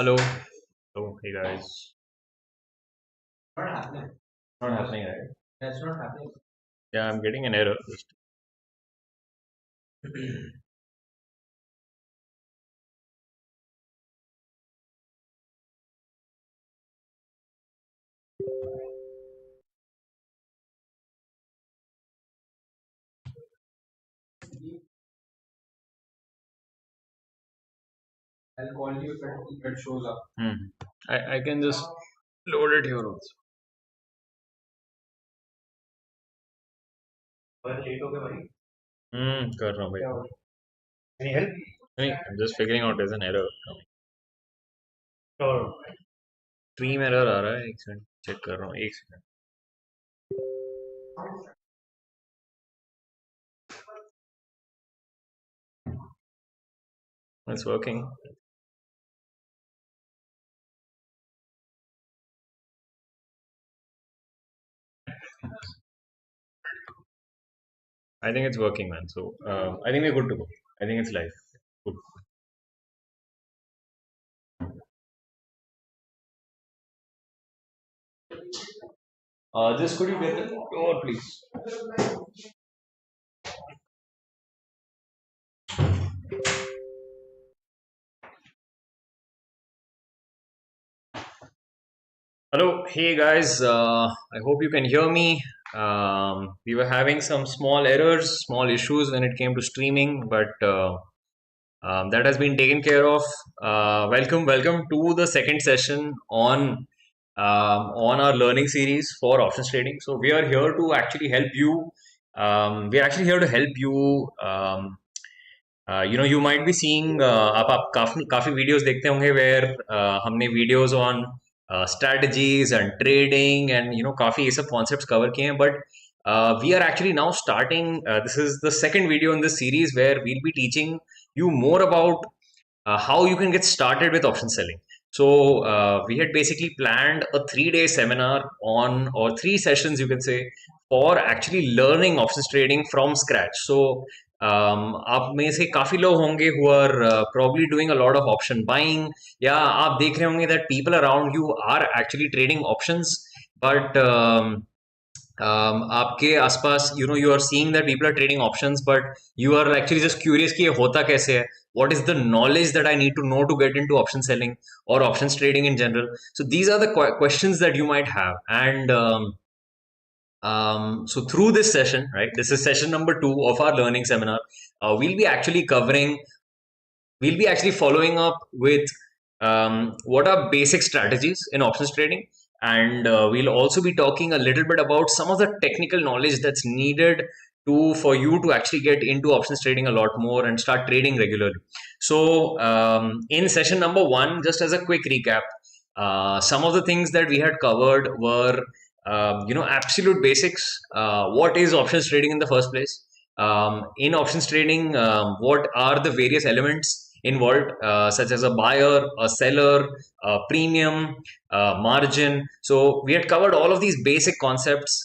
Hello. Oh, hey guys. Not happening. Not happening, right? That's not happening. Yeah, I'm getting an error. I'll call you if it shows up. I can just load it here also. Late हो गया भाई कर रहा हूँ क्या भाई. हो Any help? नहीं, I'm just figuring out there's an error coming. Sure. Stream error आ रहा है. एक सेकंड चेक कर रहा हूँ. एक second. It's working. I think it's working, man. So I think we're good to go. I think it's live. Good. Just could you get the door, please? Hello, hey guys. I hope you can hear me. We were having some small errors, small issues when it came to streaming, but that has been taken care of. Welcome to the second session on our learning series for options trading. So we are here to actually help you. We are actually here to help you. You might be seeing आप काफी videos देखते होंगे where हमने videos on strategies and trading and काफी ये सब concepts cover किए हैं, but we are actually now starting. This is the second video in this series where we'll be teaching you more about how you can get started with option selling. So we had basically planned a 3-day seminar on, or 3 sessions you can say, for actually learning options trading from scratch. So आप में से काफी लोग होंगे who are probably doing a lot of option buying, या आप देख रहे होंगे that people around you are actually trading options, but आपके आसपास you are seeing that people are trading options, but you are actually just curious कि ये होता कैसे है, what is the knowledge that I need to know to get into option selling or options trading in general. So these are the questions that you might have, and so through this session, right, this is session number 2 of our learning seminar. We'll be actually following up with what are basic strategies in options trading, and we'll also be talking a little bit about some of the technical knowledge that's needed for you to actually get into options trading a lot more and start trading regularly. So in session number 1, just as a quick recap, some of the things that we had covered were absolute basics. What is options trading in the first place? In options trading, what are the various elements involved, such as a buyer, a seller, a premium, margin. So we had covered all of these basic concepts.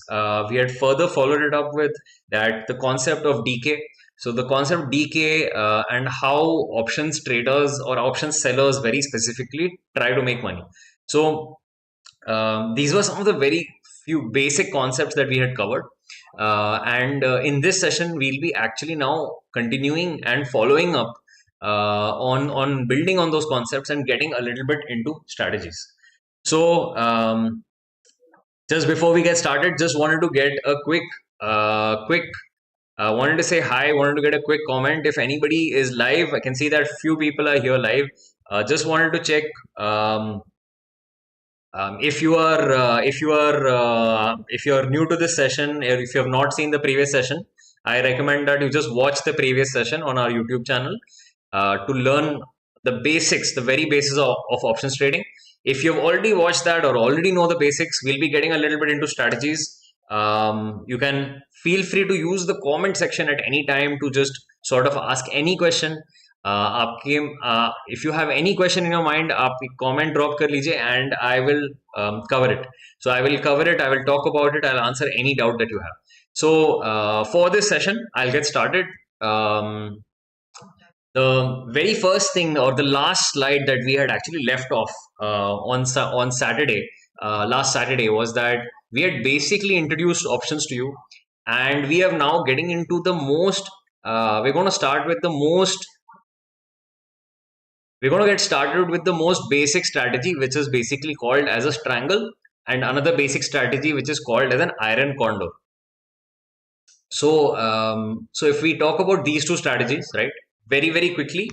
We had further followed it up with that the concept of DK. So the concept of DK and how options traders or options sellers very specifically try to make money. So these were some of the very few basic concepts that we had covered. And in this session, we'll be actually now continuing and following up on building on those concepts and getting a little bit into strategies. So just before we get started, just wanted to get a quick wanted to say hi, wanted to get a quick comment. If anybody is live, I can see that few people are here live. Just wanted to check if you are new to this session, or if you have not seen the previous session, I recommend that you just watch the previous session on our YouTube channel to learn the basics, the very basis of options trading. If you've already watched that or already know the basics, we'll be getting a little bit into strategies. You can feel free to use the comment section at any time to just sort of ask any question. If you have any question in your mind, आप comment drop कर लीजिए and I will cover it. So I will cover it, I will talk about it, I'll answer any doubt that you have. So for this session, I'll get started. The very first thing or the last slide that we had actually left off on Saturday, last Saturday, was that we had basically introduced options to you, and we are now getting into the most. We're going to start with the most. We're going to get started with the most basic strategy, which is basically called as a strangle, and another basic strategy which is called as an iron condor. So if we talk about these two strategies, right, very quickly,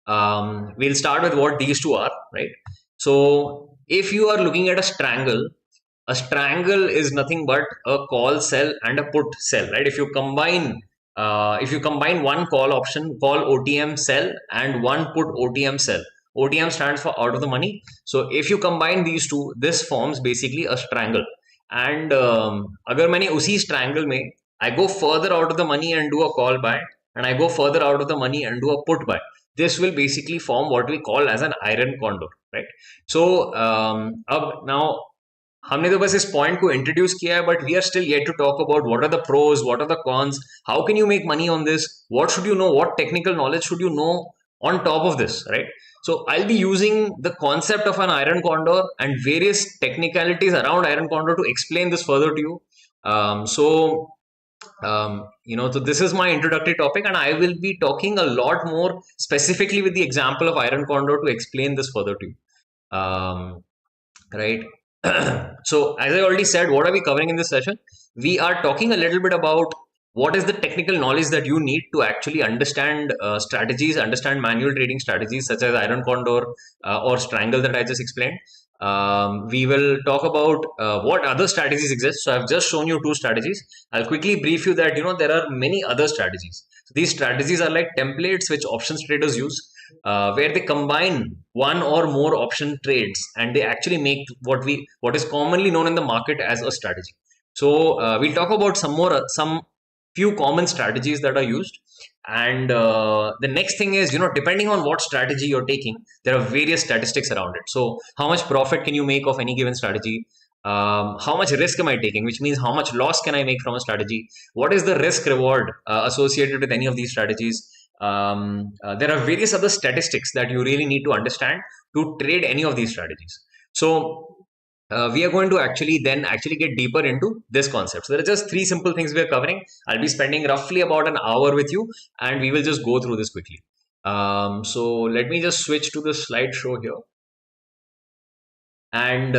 we'll start with what these two are, right? So if you are looking at a strangle is nothing but a call sell and a put sell, right? If you combine one call option, call OTM sell, and one put OTM sell. OTM stands for out of the money. So if you combine these two, this forms basically a strangle. And अगर मैंने उसी strangle में I go further out of the money and do a call buy, and I go further out of the money and do a put buy. This will basically form what we call as an iron condor, right? So अब now हमने तो बस इस point को introduce किया है, but we are still yet to talk about what are the pros, what are the cons, how can you make money on this, what should you know, what technical knowledge should you know on top of this, right? So I'll be using the concept of an iron condor and various technicalities around iron condor to explain this further to you. So this is my introductory topic, and I will be talking a lot more specifically with the example of iron condor to explain this further to you. Right. So as I already said, what are we covering in this session? We are talking a little bit about what is the technical knowledge that you need to actually understand strategies, understand manual trading strategies such as iron condor or strangle that I just explained. We will talk about what other strategies exist. So I've just shown you two strategies. I'll quickly brief you that there are many other strategies. So these strategies are like templates which options traders use, where they combine one or more option trades, and they actually make what is commonly known in the market as a strategy. So we'll talk about some few common strategies that are used. And the next thing is, depending on what strategy you're taking, there are various statistics around it. So how much profit can you make of any given strategy? How much risk am I taking, which means how much loss can I make from a strategy? What is the risk reward associated with any of these strategies? There are various other statistics that you really need to understand to trade any of these strategies. So we are going to actually get deeper into this concept. So there are just three simple things we are covering. I'll be spending roughly about an hour with you, and we will just go through this quickly. So let me just switch to the slideshow here. And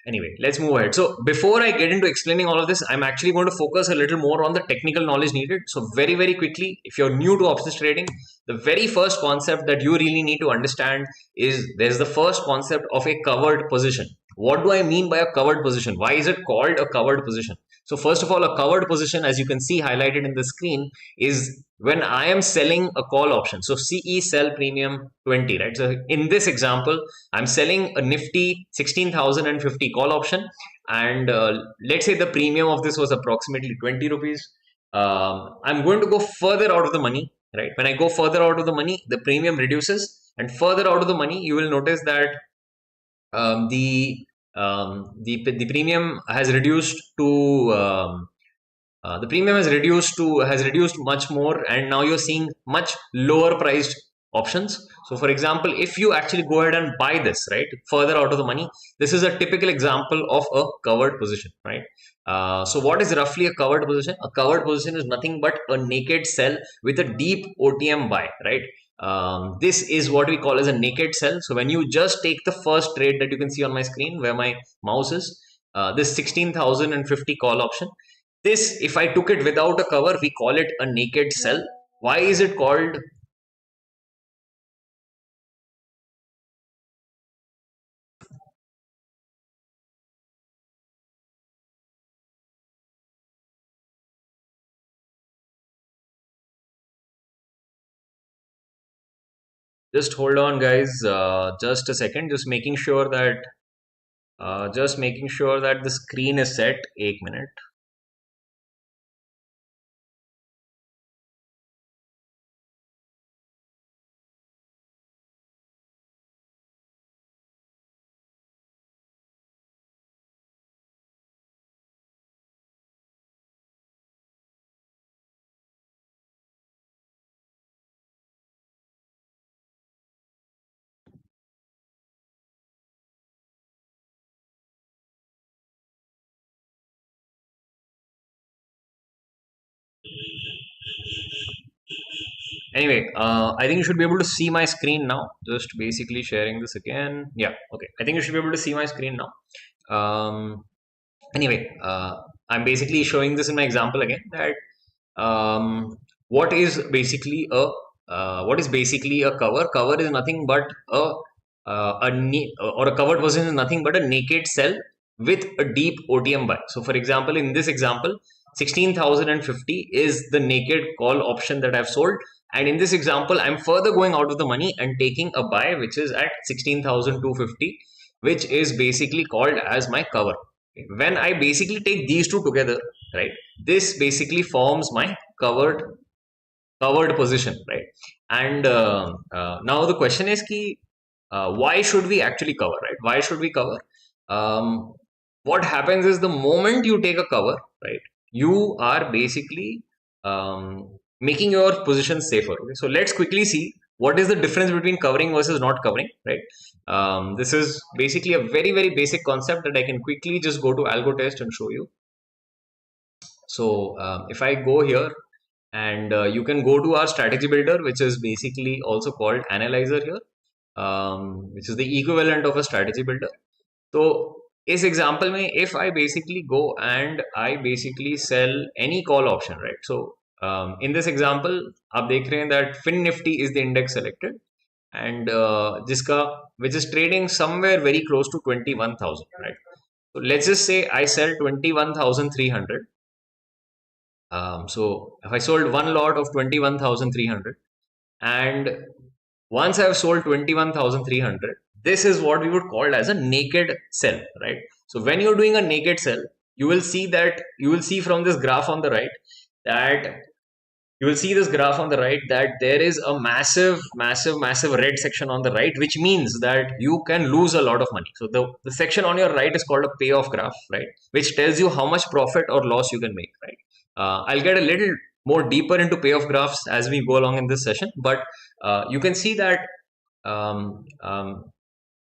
anyway, let's move ahead. So before I get into explaining all of this, I'm actually going to focus a little more on the technical knowledge needed. So very quickly, if you're new to options trading, the very first concept that you really need to understand is there's the first concept of a covered position. What do I mean by a covered position? Why is it called a covered position? So first of all, a covered position, as you can see highlighted in the screen, is when I am selling a call option. So CE sell premium 20, right? So in this example, I'm selling a nifty 16,050 call option, and let's say the premium of this was approximately 20 rupees. I'm going to go further out of the money, right? When I go further out of the money, the premium reduces, and further out of the money, you will notice that the premium has reduced to has reduced much more, and now you're seeing much lower priced options. So for example, if you actually go ahead and buy this, right, further out of the money, this is a typical example of a covered position, right? So what is roughly a covered position? A covered position is nothing but a naked sell with a deep OTM buy, right? This is what we call as a naked sell. So when you just take the first trade that you can see on my screen where my mouse is, this 16,050 call option, this, if I took it without a cover, we call it a naked sell. Why is it called? Just hold on, guys. Just a second. Just making sure that the screen is set. 1 minute. Anyway, I think you should be able to see my screen now. Just basically sharing this again. Yeah, okay. I think you should be able to see my screen now. Anyway, I'm basically showing this in my example again, that what is basically a cover. Cover is nothing but a covered version is nothing but a naked cell with a deep OTM buy. So for example, in this example, 16,050 is the naked call option that I've sold, and in this example I'm further going out of the money and taking a buy which is at 16,250, which is basically called as my cover. When I basically take these two together, right, this basically forms my covered position, right? And now the question is ki, why should we actually cover, right? Why should we cover? What happens is, the moment you take a cover, right, you are basically making your position safer. Okay? So let's quickly see what is the difference between covering versus not covering, right? This is basically a very, very basic concept that I can quickly just go to AlgoTest and show you. So if I go here, and you can go to our strategy builder, which is basically also called analyzer here, which is the equivalent of a strategy builder. So इस example में, if I basically go and I basically sell any call option, right? So in this example, आप देख रहे हैं that Fin Nifty is the index selected, and जिसका which is trading somewhere very close to 21,000, right? So let's just say I sell 21,300. So if I sold one lot of 21,300, and once I've sold 21,300, this is what we would call as a naked sell, right? So when you're doing a naked sell, you will see from this graph on the right that there is a massive red section on the right, which means that you can lose a lot of money. So the section on your right is called a payoff graph, right, which tells you how much profit or loss you can make, right? I'll get a little more deeper into payoff graphs as we go along in this session, but you can see that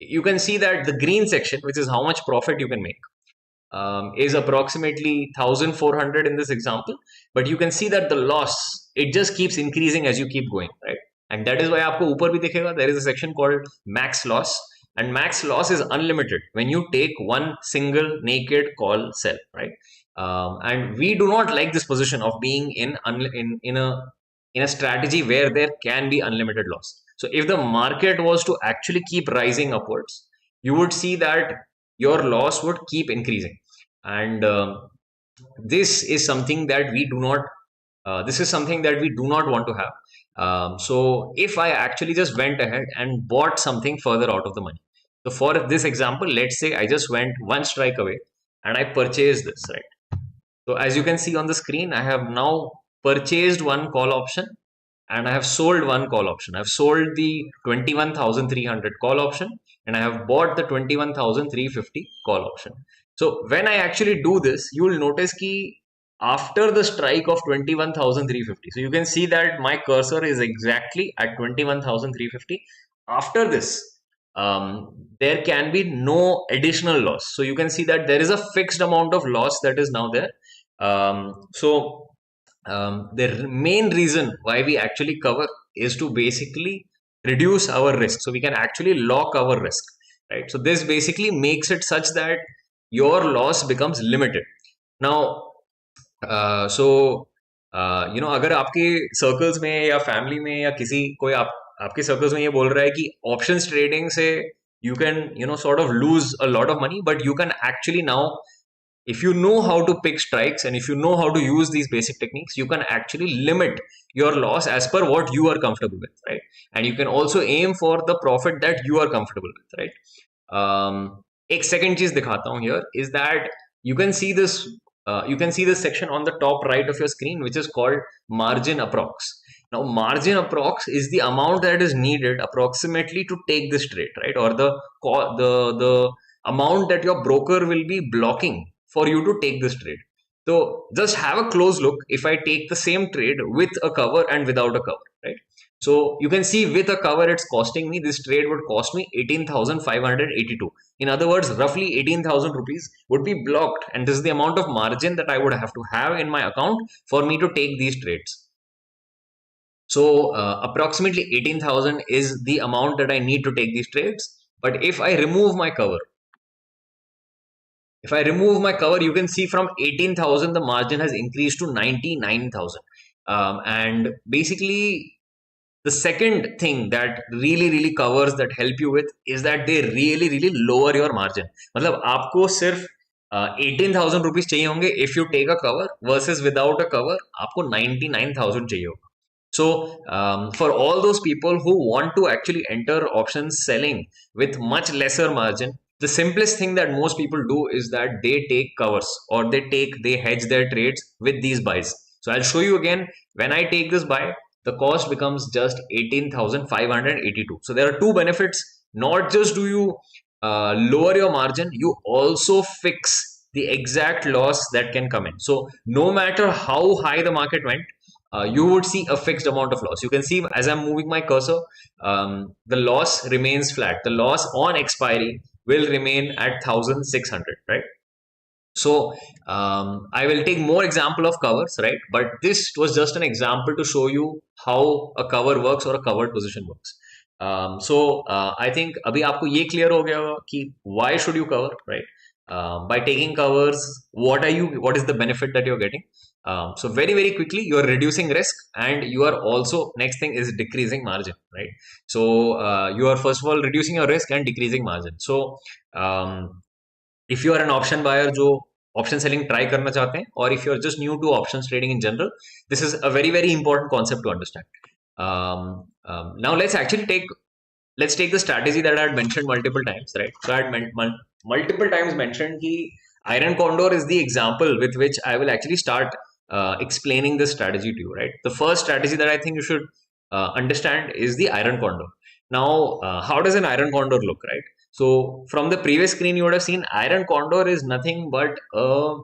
the green section, which is how much profit you can make, is approximately 1,400 in this example. But you can see that the loss, it just keeps increasing as you keep going, right? And that is why आपको ऊपर भी दिखेगा, there is a section called max loss, and max loss is unlimited when you take one single naked call sell, right? And we do not like this position of being in a strategy where there can be unlimited loss. So if the market was to actually keep rising upwards, you would see that your loss would keep increasing, and this is something that we do not want to have. So if I actually just went ahead and bought something further out of the money, so for this example, let's say I just went one strike away and I purchased this, right? So as you can see on the screen, I have now purchased one call option and I have sold one call option. I've sold the 21,300 call option and I have bought the 21,350 call option. So when I actually do this, you will notice that after the strike of 21,350, so you can see that my cursor is exactly at 21,350. After this, there can be no additional loss. So you can see that there is a fixed amount of loss that is now there. The main reason why we actually cover is to basically reduce our risk. So we can actually lock our risk, right? So this basically makes it such that your loss becomes limited. Now, अगर आपके circles में या family में या कोई आपके circles में ये बोल रहा है कि ऑप्शंस ट्रेडिंग से you can sort of lose a lot of money, but you can actually now, if you know how to pick strikes and if you know how to use these basic techniques, you can actually limit your loss as per what you are comfortable with, right? And you can also aim for the profit that you are comfortable with, right? एक second चीज दिखाता हूँ here is that you can see this section on the top right of your screen, which is called margin approx. Now, margin approx is the amount that is needed approximately to take this trade, right? Or the amount that your broker will be blocking for you to take this trade. So just have a close look if I take the same trade with a cover and without a cover, right? So you can see with a cover, it's costing me, this trade would cost me 18,582. In other words, roughly 18,000 rupees would be blocked. And this is the amount of margin that I would have to have in my account for me to take these trades. So approximately 18,000 is the amount that I need to take these trades. But if I remove my cover, you can see from 18,000 the margin has increased to 99,000. And basically, the second thing that really covers that help you with is that they really lower your margin. मतलब आपको सिर्फ 18,000 rupees चाहिए होंगे if you take a cover versus without a cover आपको 99,000 चाहिए होगा. So for all those people who want to actually enter options selling with much lesser margin, the simplest thing that most people do is that they take covers or they hedge their trades with these buys. So I'll show you again. When I take this buy, the cost becomes just 18,582. So there are two benefits. Not just do you lower your margin, you also fix the exact loss that can come in. So no matter how high the market went, you would see a fixed amount of loss. You can see as I'm moving my cursor, the loss remains flat. The loss on expiry will remain at 1,600, right? So I will take more example of covers, right? But this was just an example to show you how a cover works or a covered position works. So I think अभी आपको ये clear हो गया होगा कि why should you cover, right? By taking covers, what is the benefit that you're getting? So very quickly, you're reducing risk and you are also, next thing is decreasing margin, right? So you are first of all reducing your risk and decreasing margin. So if you are an option buyer जो option selling try करना चाहते हैं, or if you are just new to options trading in general, this is a very important concept to understand. Now let's take the strategy that I had mentioned multiple times, right? So I had multiple times mentioned that iron condor is the example with which I will actually start explaining this strategy to you, right? The first strategy that I think you should understand is the iron condor. Now, how does an iron condor look, right? So from the previous screen, you would have seen iron condor is nothing but a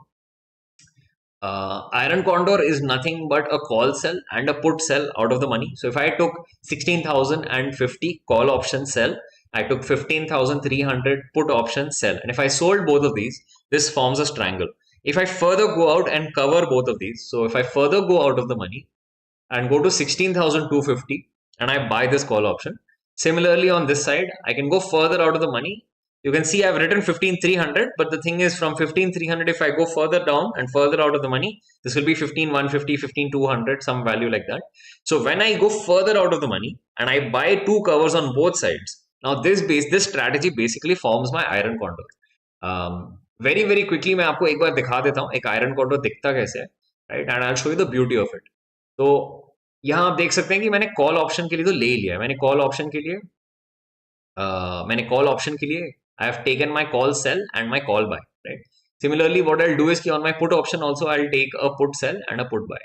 call sell and a put sell out of the money. So if I took 16,050 call option sell, I took 15,300 put option sell, and if I sold both of these, this forms a triangle. If I further go out and cover both of these, so if I further go out of the money and go to 16,250 and I buy this call option, similarly on this side, I can go further out of the money. You can see I've written 15,300, but the thing is from 15,300, if I go further down and further out of the money, this will be 15,150, 15,200, some value like that. So when I go further out of the money and I buy two covers on both sides, now this strategy basically forms my iron condor. Very quickly मैं आपको एक बार दिखा देता हूँ एक iron condor दिखता कैसे है, right? And I'll show you the beauty of it. तो यहाँ आप देख सकते हैं कि मैंने कॉल ऑप्शन के लिए तो ले ही लिया है. मैंने कॉल ऑप्शन के लिए I have taken my call sell and my call buy, right? Similarly, what I'll do is on my put option also I'll take a put sell and a put buy.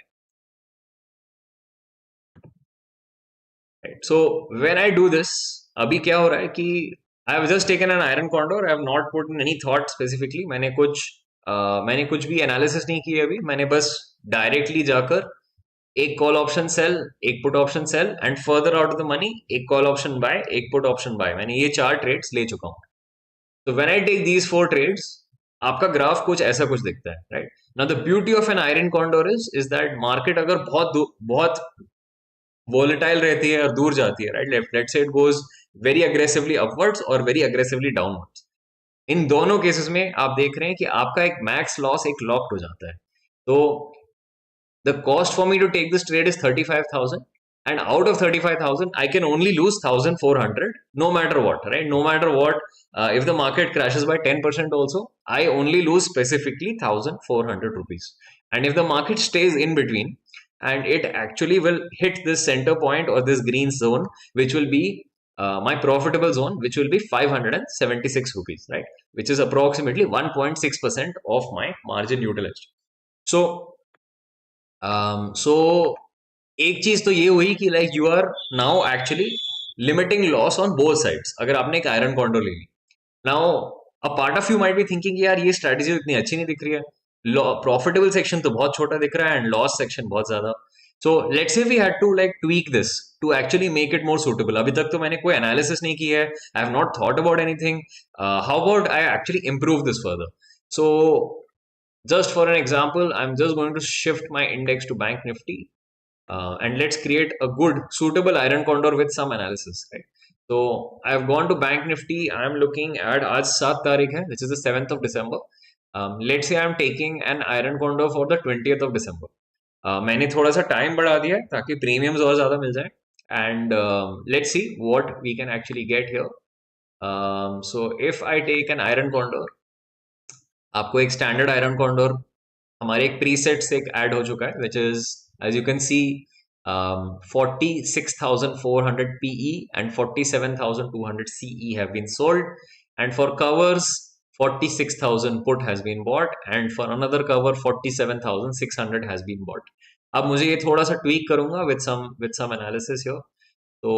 Right? So when I do this, अभी क्या हो रहा है कि I have just taken an iron condor. I have not put in any thought specifically. मैंने कुछ भी analysis नहीं किया अभी. मैंने बस डायरेक्टली जाकर एक कॉल ऑप्शन सेल, एक put option sell and further out of the money एक कॉल ऑप्शन बाय, एक पुट ऑप्शन बाय. मैंने ये 4 ट्रेड्स ले चुका हूं. तो when I take these 4 trades, आपका ग्राफ कुछ दिखता है, right? Now the beauty of an iron condor is that market अगर बहुत वोलेटाइल रहती है और दूर जाती है, right? Let's say it goes very aggressively upwards और वेरी अग्रेसिवली डाउनवर्ड्स. इन दोनों केसेस में आप देख रहे हैं कि आपका एक मैक्स लॉस एक लॉक्ड हो जाता है. तो the cost for me to take this trade is 35,000, and out of 35,000 I can only lose 1,400 no matter what, right? No matter what, if the market crashes by 10% also, I only lose specifically 1,400 rupees. And if the market stays in between and it actually will hit this center point or this green zone, which will be my profitable zone, which will be 576 rupees, right? Which is approximately 1.6% of my margin utilized. So एक चीज तो ये हुई कि like you are now actually limiting loss on both sides अगर आपने एक iron condor ले ली. Now a part of you might be thinking यार ये स्ट्रेटजी इतनी अच्छी नहीं दिख रही है, प्रॉफिटेबल सेक्शन तो बहुत छोटा दिख रहा है एंड लॉस सेक्शन बहुत ज्यादा. So let's say we had to like tweak this to actually make it more suitable. अभी तक तो मैंने कोई एनालिसिस नहीं की है, I have not thought about anything. How about I actually improve this further? So just for an example, I'm just going to shift my index to Bank Nifty and let's create a good suitable iron condor with some analysis, right? So I've gone to Bank Nifty. I'm looking at आज 7 तारीख है, which is the 7th of December. Let's say I'm taking an iron condor for the 20th of December. मैंने थोड़ा सा time बढ़ा दिया है ताकि प्रीमियम्स और ज़्यादा मिल जाए. And let's see what we can actually get here. So if I take an iron condor, आपको एक स्टैंडर्ड आयरन कॉन्डोर हमारे एक प्रीसेट से ऐड हो चुका है, which is as you can see 46,400 PE and 47,200 CE have been sold, and for covers 46,000 put has been bought, and for another cover 47,600 has been bought. अब मुझे ये थोड़ा सा ट्वीक करूंगा with some analysis here. तो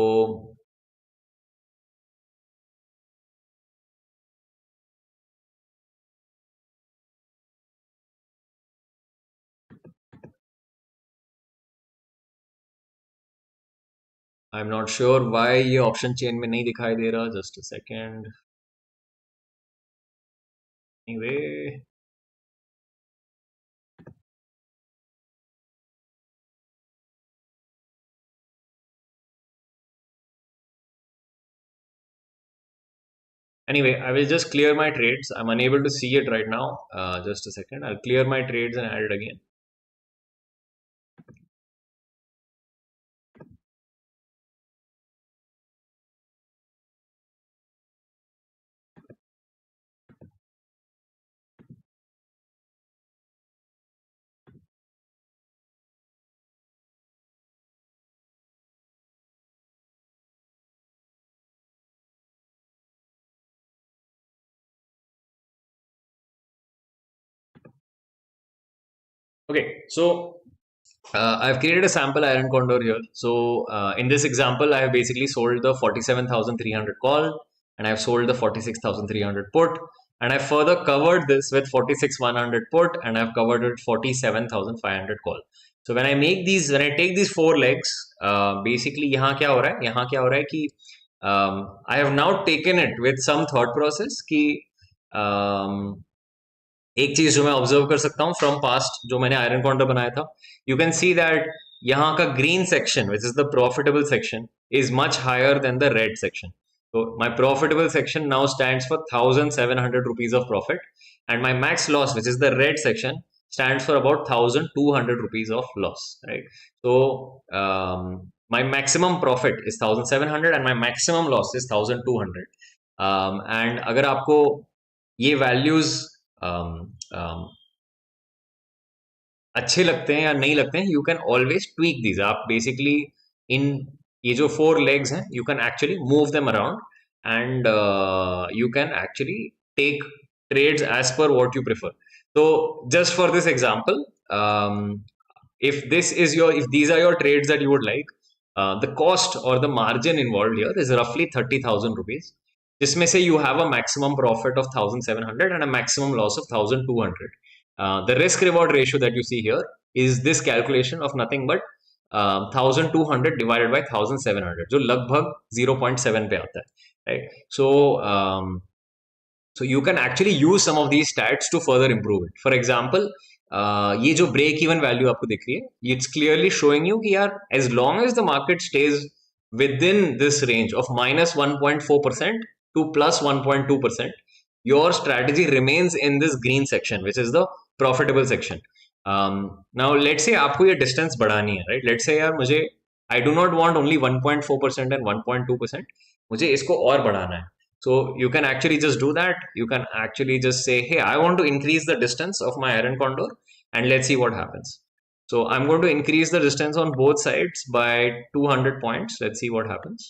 I am not sure why ये option chain में नहीं दिखाई दे रहा. Just a second. Anyway, I will just clear my trades. I'm unable to see it right now. Just a second. I'll clear my trades and add it again. Okay, so I've created a sample iron condor here. So in this example, I have basically sold the 47,300 call, and I've sold the 46,300 put, and I further covered this with 46,100 put, and I've covered it 47,500 call. So when I take these four legs, basically यहाँ क्या हो रहा है कि I have now taken it with some thought process कि एक चीज जो मैं ऑब्जर्व कर सकता हूँ फ्रॉम पास्ट जो मैंने आयरन कॉन्डर बनाया था, यू कैन सी दैट यहाँ का green section which is the profitable section is much higher than the red section. So my profitable section now stands for 1,700 rupees of profit, and my max loss, which is the red section, stands for about 1,200 rupees of loss, right? So my maximum profit is 1,700 and my maximum loss is 1,200. And अगर आपको ये values अच्छे लगते हैं या नहीं लगते हैं, you can always tweak these. आप बेसिकली इन ये जो फोर लेग्स हैं, you can actually move them around, and you can actually take trades as per what you prefer. So just for this example, if these are your trades that you would like, the cost or the margin involved here is roughly 30,000 rupees, जिसमें से you have a maximum profit of 1,700 and a maximum loss of 1,200. The risk reward ratio that you see here is this calculation of nothing but 1,200 divided by 1,700, जो लगभग 0.7 पे आता है, right? So you can actually use some of these stats to further improve it. For example, ये जो break even value आपको दिख रही है, it's clearly showing you कि यार as long as the market stays within this range of minus 1.4% to plus 1.2%, your strategy remains in this green section, which is the profitable section. Now let's say आपको ये distance बढ़ानी है, right? Let's say यार मुझे I do not want only 1.4% and 1.2%, मुझे इसको और बढ़ाना है. So you can actually just do that. You can actually just say, hey, I want to increase the distance of my iron condor, and let's see what happens. So I'm going to increase the distance on both sides by 200 points. Let's see what happens.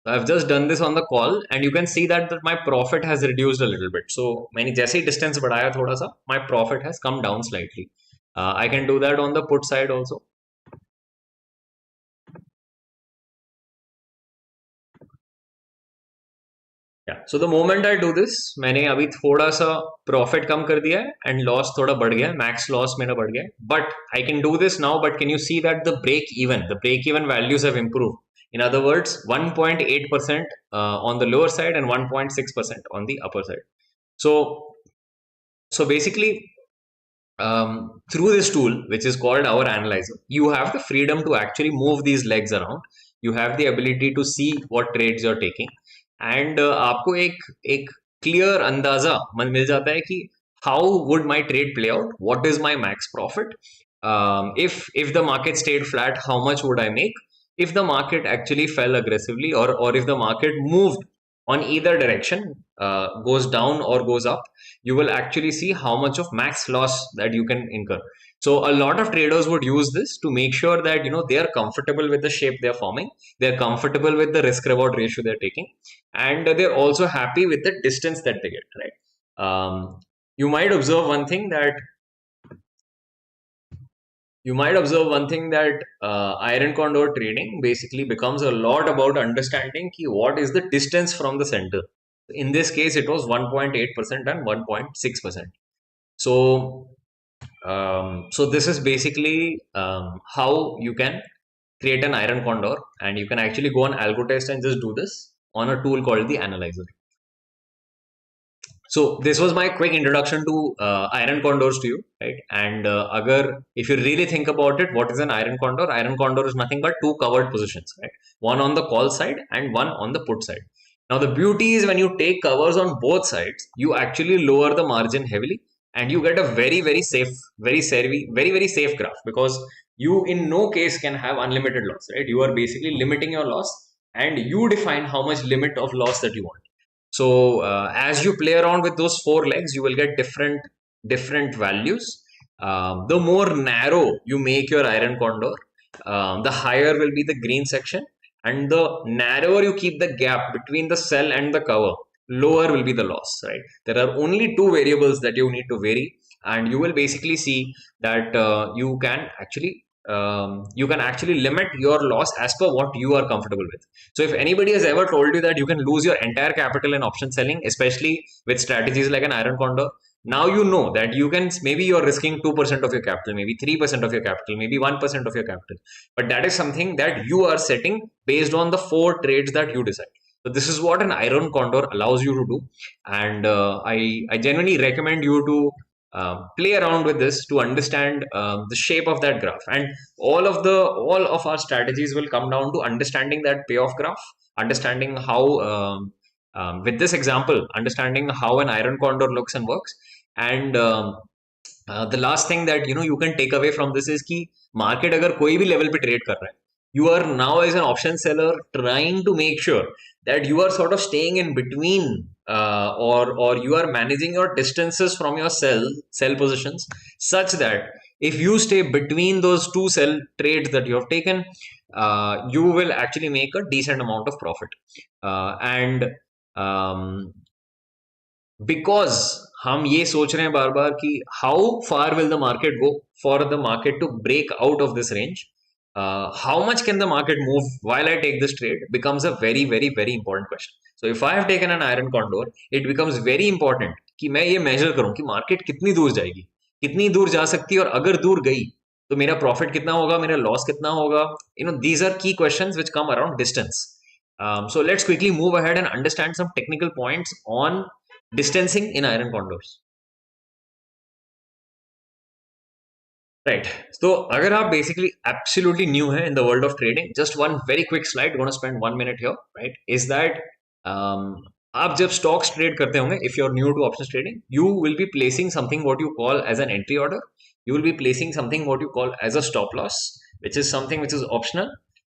So I've just done this on the call, and you can see that my profit has reduced a little bit. So मैंने जैसे ही distance बढ़ाया थोड़ा सा, my profit has come down slightly. I can do that on the put side also. So the moment I do this, मैंने अभी थोड़ा सा profit कम कर दिया है and loss थोड़ा बढ़ गया है, max loss मेरा बढ़ गया है. But I can do this now, but can you see that the break even values have improved? In other words, 1.8% on the lower side and 1.6% on the upper side. So basically through this tool, which is called our analyzer, you have the freedom to actually move these legs around. You have the ability to see what trades you're taking, and आपको एक clear अंदाजा मिल जाता है कि how would my trade play out, what is my max profit, if the market stayed flat, how much would I make, if the market actually fell aggressively, or if the market moved on either direction, goes down or goes up, you will actually see how much of max loss that you can incur. So a lot of traders would use this to make sure that they are comfortable with the shape they're forming, they're comfortable with the risk reward ratio they're taking, and they're also happy with the distance that they get, right? You might observe one thing that iron condor trading basically becomes a lot about understanding what is the distance from the center. In this case, it was 1.8% and 1.6%. So, so this is basically how you can create an iron condor, and you can actually go on AlgoTest and just do this on a tool called the analyzer. So this was my quick introduction to iron condors to you, right? And if you really think about it, what is an iron condor? Iron condor is nothing but two covered positions, right? One on the call side and one on the put side. Now the beauty is when you take covers on both sides, you actually lower the margin heavily, and you get a very very safe, very safe graph, because you in no case can have unlimited loss, right? You are basically limiting your loss, and you define how much limit of loss that you want. So as you play around with those four legs, you will get different values. The more narrow you make your iron condor, the higher will be the green section, and the narrower you keep the gap between the sell and the cover, lower will be the loss, right? There are only two variables that you need to vary, and you will basically see that you can actually limit your loss as per what you are comfortable with. So if anybody has ever told you that you can lose your entire capital in option selling, especially with strategies like an iron condor, now you know that you can, maybe you're risking 2% of your capital, maybe 3% of your capital, maybe 1% of your capital, but that is something that you are setting based on the four trades that you decide. So this is what an iron condor allows you to do, and I genuinely recommend you to play around with this to understand the shape of that graph. And all of our strategies will come down to understanding that payoff graph, understanding how with this example, understanding how an iron condor looks and works. And the last thing that you can take away from this is कि market अगर कोई भी level पे trade कर रहा है, you are now as an option seller trying to make sure that you are sort of staying in between, or you are managing your distances from your sell positions, such that if you stay between those two sell trades that you have taken, you will actually make a decent amount of profit. And because हम ये सोच रहे हैं बार बार कि how far will the market go for the market to break out of this range, how much can the market move while I take this trade becomes a very important question. So if I have taken an iron condor, it becomes very important कि मैं ये measure करूं कि market कितनी दूर जाएगी, कितनी दूर जा सकती है, और अगर दूर गई तो मेरा profit कितना होगा, मेरा loss कितना होगा. These are key questions which come around distance. So let's quickly move ahead and understand some technical points on distancing in iron condors. Right. So अगर आप basically absolutely new है in the world of trading, just one very quick slide, going to spend 1 minute here, right? Is that आप जब stocks trade करते होंगे, if you're new to options trading, you will be placing something what you call as an entry order. You will be placing something what you call as a stop loss, which is something which is optional,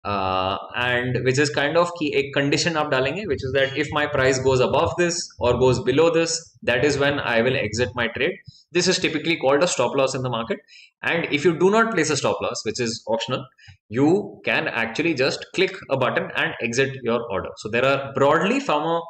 and which is kind of कि एक condition आप डालेंगे, which is that if my price goes above this or goes below this, that is when I will exit my trade. This is typically called a stop loss in the market. And if you do not place a stop loss, which is optional, you can actually just click a button and exit your order. So there are broadly from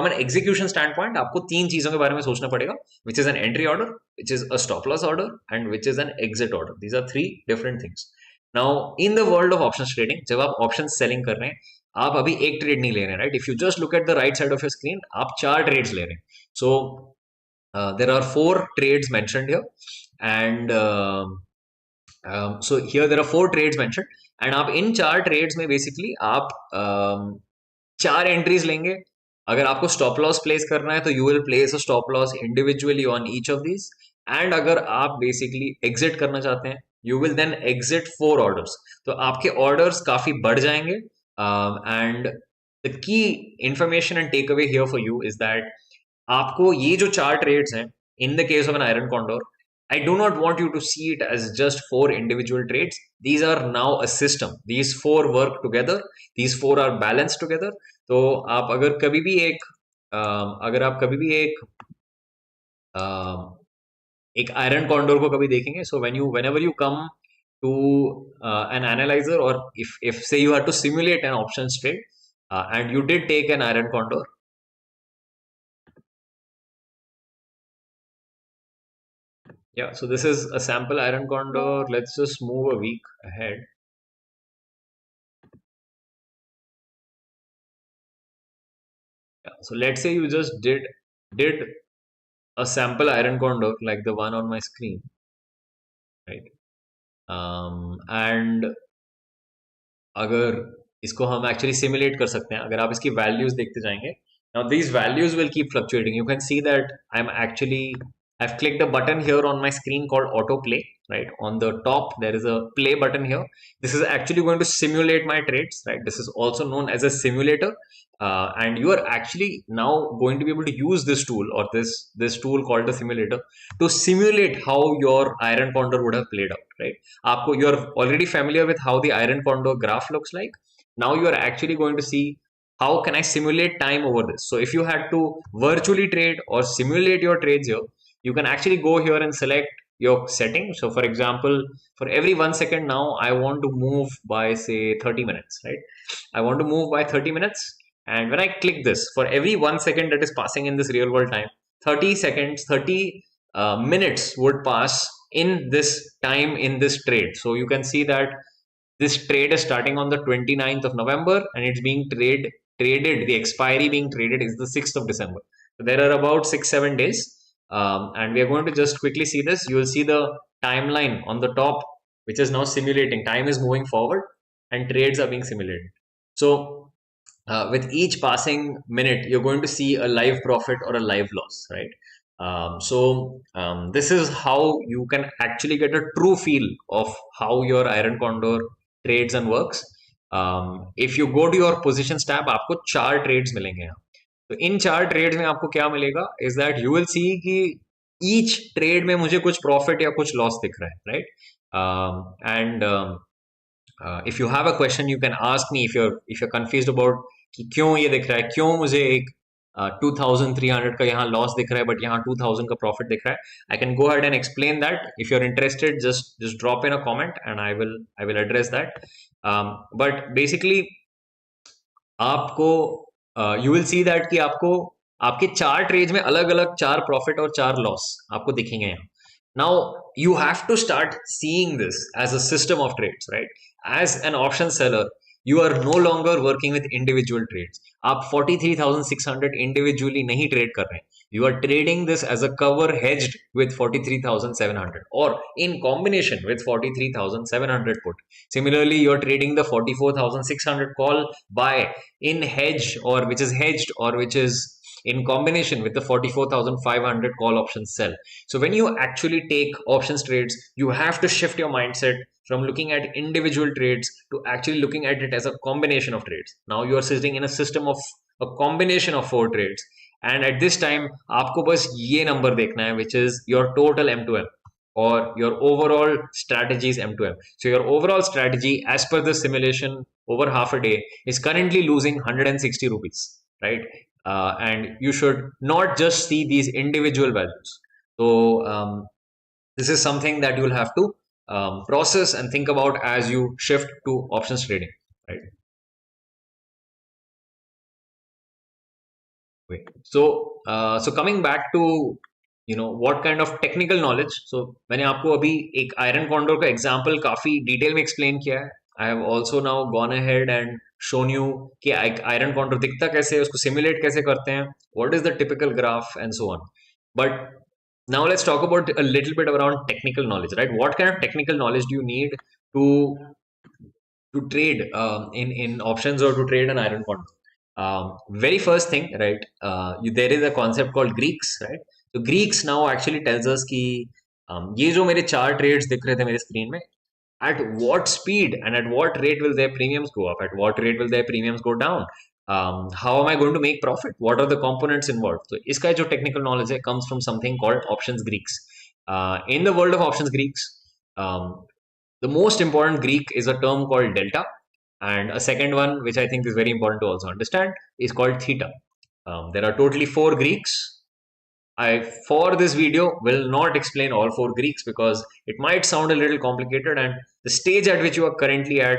an execution standpoint, आपको तीन चीजों के बारे में सोचना पड़ेगा, which is an entry order, which is a stop loss order, and which is an exit order. These are three different things. Now in the world of options trading, जब आप options selling कर रहे हैं, आप अभी एक trade नहीं ले रहे हैं, right? If you just look at the right side of your screen, आप चार ट्रेड्स ले रहे हैं. So there are 4 trades mentioned here, and so here there are 4 trades mentioned, and आप इन 4 trades में basically आप 4 entries लेंगे. अगर आपको stop loss place करना है तो you will place a stop loss individually on each of these, and अगर आप बेसिकली एग्जिट करना चाहते हैं, you will then exit 4 orders. तो आपके ऑर्डर्स काफी बढ़ जाएंगे। And the key information and takeaway here for you is that आपको ये जो 4 ट्रेड्स हैं, in the case of an iron condor, I do not want you to see it as just 4 individual trades. These are now a system. These 4 work together. These 4 are balanced together. तो आप अगर कभी भी एक अगर आप कभी भी एक आयरन कॉन्डोर को कभी देखेंगे, so whenever you come to an analyzer, or if say you have to simulate an options trade, and you did take an iron condor. Yeah, so this is a sample iron condor. Let's just move a week ahead. Yeah, so let's say you just did a sample iron condor like the one on my screen, right? And अगर इसको हम actually simulate कर सकते हैं, अगर आप इसकी values देखते जाएंगे, now these values will keep fluctuating. You can see that I've clicked a button here on my screen called autoplay, right? On the top there is a play button here. This is actually going to simulate my trades, right? This is also known as a simulator. And you are actually now going to be able to use this tool, or this tool called the simulator, to simulate how your iron condor would have played out, right? You're already familiar with how the iron condor graph looks like. Now you are actually going to see how can I simulate time over this. So if you had to virtually trade or simulate your trades here, you can actually go here and select your setting. So for example, for every 1 second now, I want to move by say 30 minutes, right? I want to move by 30 minutes. And when I click this, for every 1 second that is passing in this real world time, 30 seconds, 30 minutes would pass in this time in this trade. So you can see that this trade is starting on the 29th of November, and it's being traded. The expiry being traded is the 6th of December. So there are about 6-7 days. And we are going to just quickly see this. You will see the timeline on the top, which is now simulating. Time is moving forward and trades are being simulated. So with each passing minute, you're going to see a live profit or a live loss, right? This is how you can actually get a true feel of how your iron condor trades and works. If you go to your positions tab, आपको 4 trades मिलेंगे यहाँ. तो इन 4 trades में आपको क्या मिलेगा is that you will सी कि each trade में मुझे कुछ प्रॉफिट या कुछ लॉस दिख रहा है, right? And if you have a question you can ask me, if you confused about कि क्यों ये दिख रहा है, क्यों मुझे एक 2300 का यहाँ लॉस दिख रहा है बट यहाँ 2000 का प्रॉफिट दिख रहा है. I can go ahead and explain that. If you are interested, just drop in a comment and I will address that. But basically आपको यू विल सी दैट कि आपको आपके 4 ट्रेड्स में अलग अलग 4 प्रॉफिट और 4 लॉस आपको दिखेंगे यहाँ. Now you have to start seeing this as a system of trades, right? As an option seller you are no longer working with individual trades. आप 43,600 individually नहीं trade कर रहे हैं. You are trading this as a cover hedged with 43,700 or in combination with 43,700 put. Similarly, you are trading the 44,600 call buy in hedge, or which is hedged, or which is in combination with the 44,500 call option sell. So when you actually take options trades, you have to shift your mindset from looking at individual trades to actually looking at it as a combination of trades. Now you are sitting in a system of a combination of 4 trades, and at this time आपको बस ये number देखना है, which is your total M2M, or your overall strategy is M2M. So your overall strategy as per the simulation over half a day is currently losing 160 rupees, right? And you should not just see these individual values. So this is something that you will have to process and think about as you shift to options trading, right? So coming back to what kind of technical knowledge. So मैंने आपको अभी एक iron condor का example काफी detail में explain किया है. I have also now gone ahead and shown you कि आयरन कॉन्डोर दिखता कैसे है, उसको सिमुलेट कैसे करते हैं, what is the typical graph and so on. But now let's talk about a little bit around technical knowledge, right? What kind of technical knowledge do you need to trade in options or to trade an iron condor? Very first thing, right? There is a concept called Greeks, right? तो Greeks now actually tells us कि ये जो मेरे 4 trades दिख रहे थे मेरे screen में, at what speed and at what rate will their premiums go up, at what rate will their premiums go down, how am I going to make profit, what are the components involved. So iska jo technical knowledge hai comes from something called options Greeks. In the world of options Greeks, um, the most important Greek is a term called delta, and a second one which I think is very important to also understand is called theta. There are totally 4 Greeks. I, for this video, will not explain all 4 Greeks because it might sound a little complicated, and the stage at which you are currently at,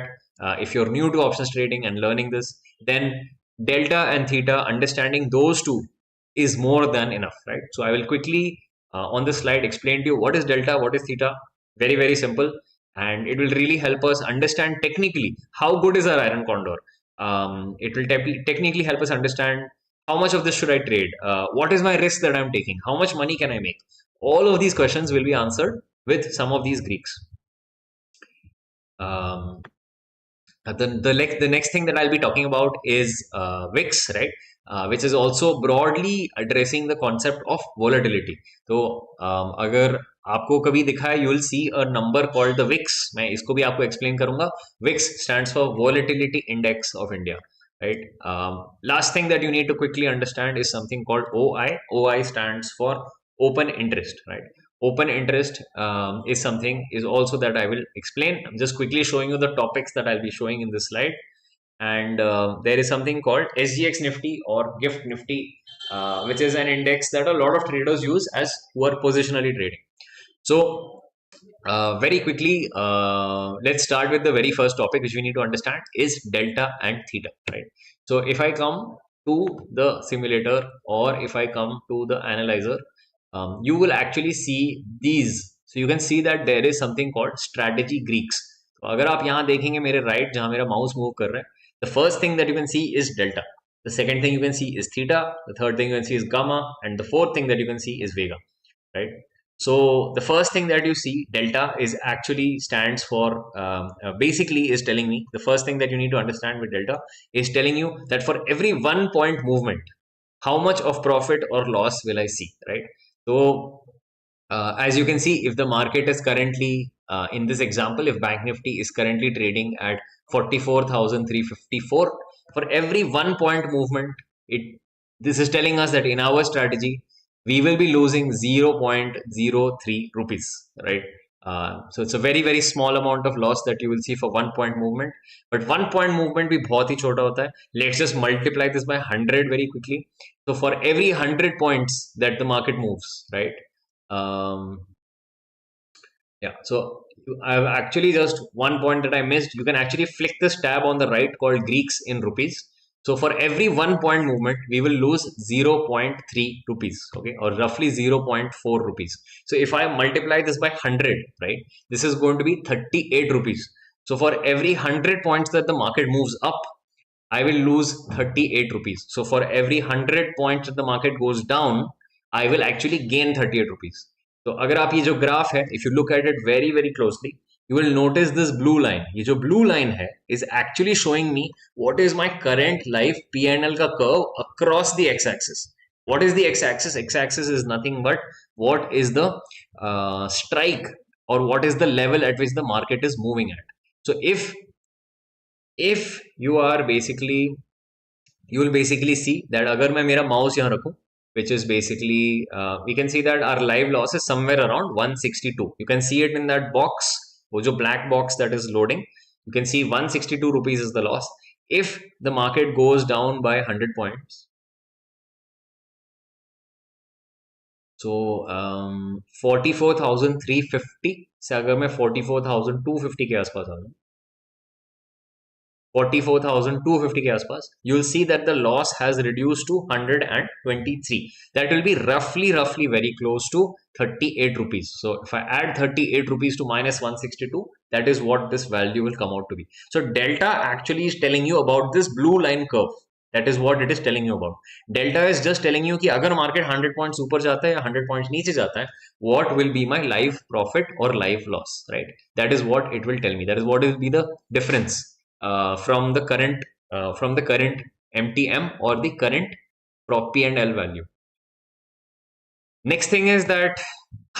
if you're new to options trading and learning this, then delta and theta, understanding those two is more than enough, right? So I will quickly on this slide explain to you what is delta, what is theta. Very, very simple, and it will really help us understand technically how good is our iron condor. It will technically help us understand how much of this should I trade, what is my risk that I'm taking, how much money can I make. All of these questions will be answered with some of these Greeks. um, the next thing that I'll be talking about is VIX, right? Which is also broadly addressing the concept of volatility. तो अगर आपको कभी दिखा है, you will see a number called the VIX. मैं इसको भी आपको explain करूंगा. VIX stands for Volatility Index of India, right? Last thing that you need to quickly understand is something called OI. OI stands for open interest, right? Open interest is also that I will explain. I'm just quickly showing you the topics that I'll be showing in this slide. And there is something called SGX Nifty or Gift Nifty, which is an index that a lot of traders use as who are positionally trading. So very quickly, let's start with the very first topic which we need to understand is delta and theta, right? So if I come to the simulator or if I come to the analyzer, you will actually see these. So you can see that there is something called strategy Greeks. तो अगर आप यहाँ देखेंगे मेरे right जहाँ मेरा mouse move कर रहा है, the first thing that you can see is delta. The second thing you can see is theta. The third thing you can see is gamma, and the fourth thing that you can see is vega, right? So the first thing that you see, delta, is actually stands for basically is telling me, the first thing that you need to understand with delta is telling you that for every 1 point movement, how much of profit or loss will I see, right? So as you can see, if the market is currently in this example, if Bank Nifty is currently trading at 44,354, for every 1 point movement, this is telling us that in our strategy we will be losing 0.03 rupees, right? So it's a very, very small amount of loss that you will see for 1 point movement, but 1 point movement भी बहुत ही छोटा होता है. Let's just multiply this by 100 very quickly. So for every 100 points that the market moves, right? Yeah, so I've actually just one point that I missed. You can actually flick this tab on the right called Greeks in rupees. So for every 1 point movement, we will lose 0.3 rupees, okay, or roughly 0.4 rupees. So if I multiply this by 100, right, this is going to be 38 rupees. So for every 100 points that the market moves up, I will lose 38 rupees. So for every 100 points that the market goes down, I will actually gain 38 rupees. तो अगर आप ये जो graph है, if you look at it very, very closely, you will notice this blue line. ये जो blue line है is actually showing me what is my current live P&L का curve across the x-axis. What is the x-axis? X-axis is nothing but what is the strike or what is the level at which the market is moving at. So if you are basically, you will basically see that अगर मैं मेरा mouse यहाँ रखूँ, which is basically we can see that our live loss is somewhere around 162. You can see it in that box, वो जो black box that is loading. You can see 162 rupees is the loss. If the market goes down by 100 points, so 44,350 से अगर मैं 44,250 के आसपास आ जाऊँ, 44,250 के आसपास, you will see that the loss has reduced to 123. That will be roughly very close to 38 rupees. So if I add 38 rupees to minus 162, that is what this value will come out to be. So delta actually is telling you about this blue line curve. That is what it is telling you about. Delta is just telling you कि अगर market 100 points ऊपर जाता है या 100 points नीचे जाता है, what will be my live profit or live loss, right? That is what it will tell me. That is what will be the difference from the current MTM or the current P&L value. Next thing is that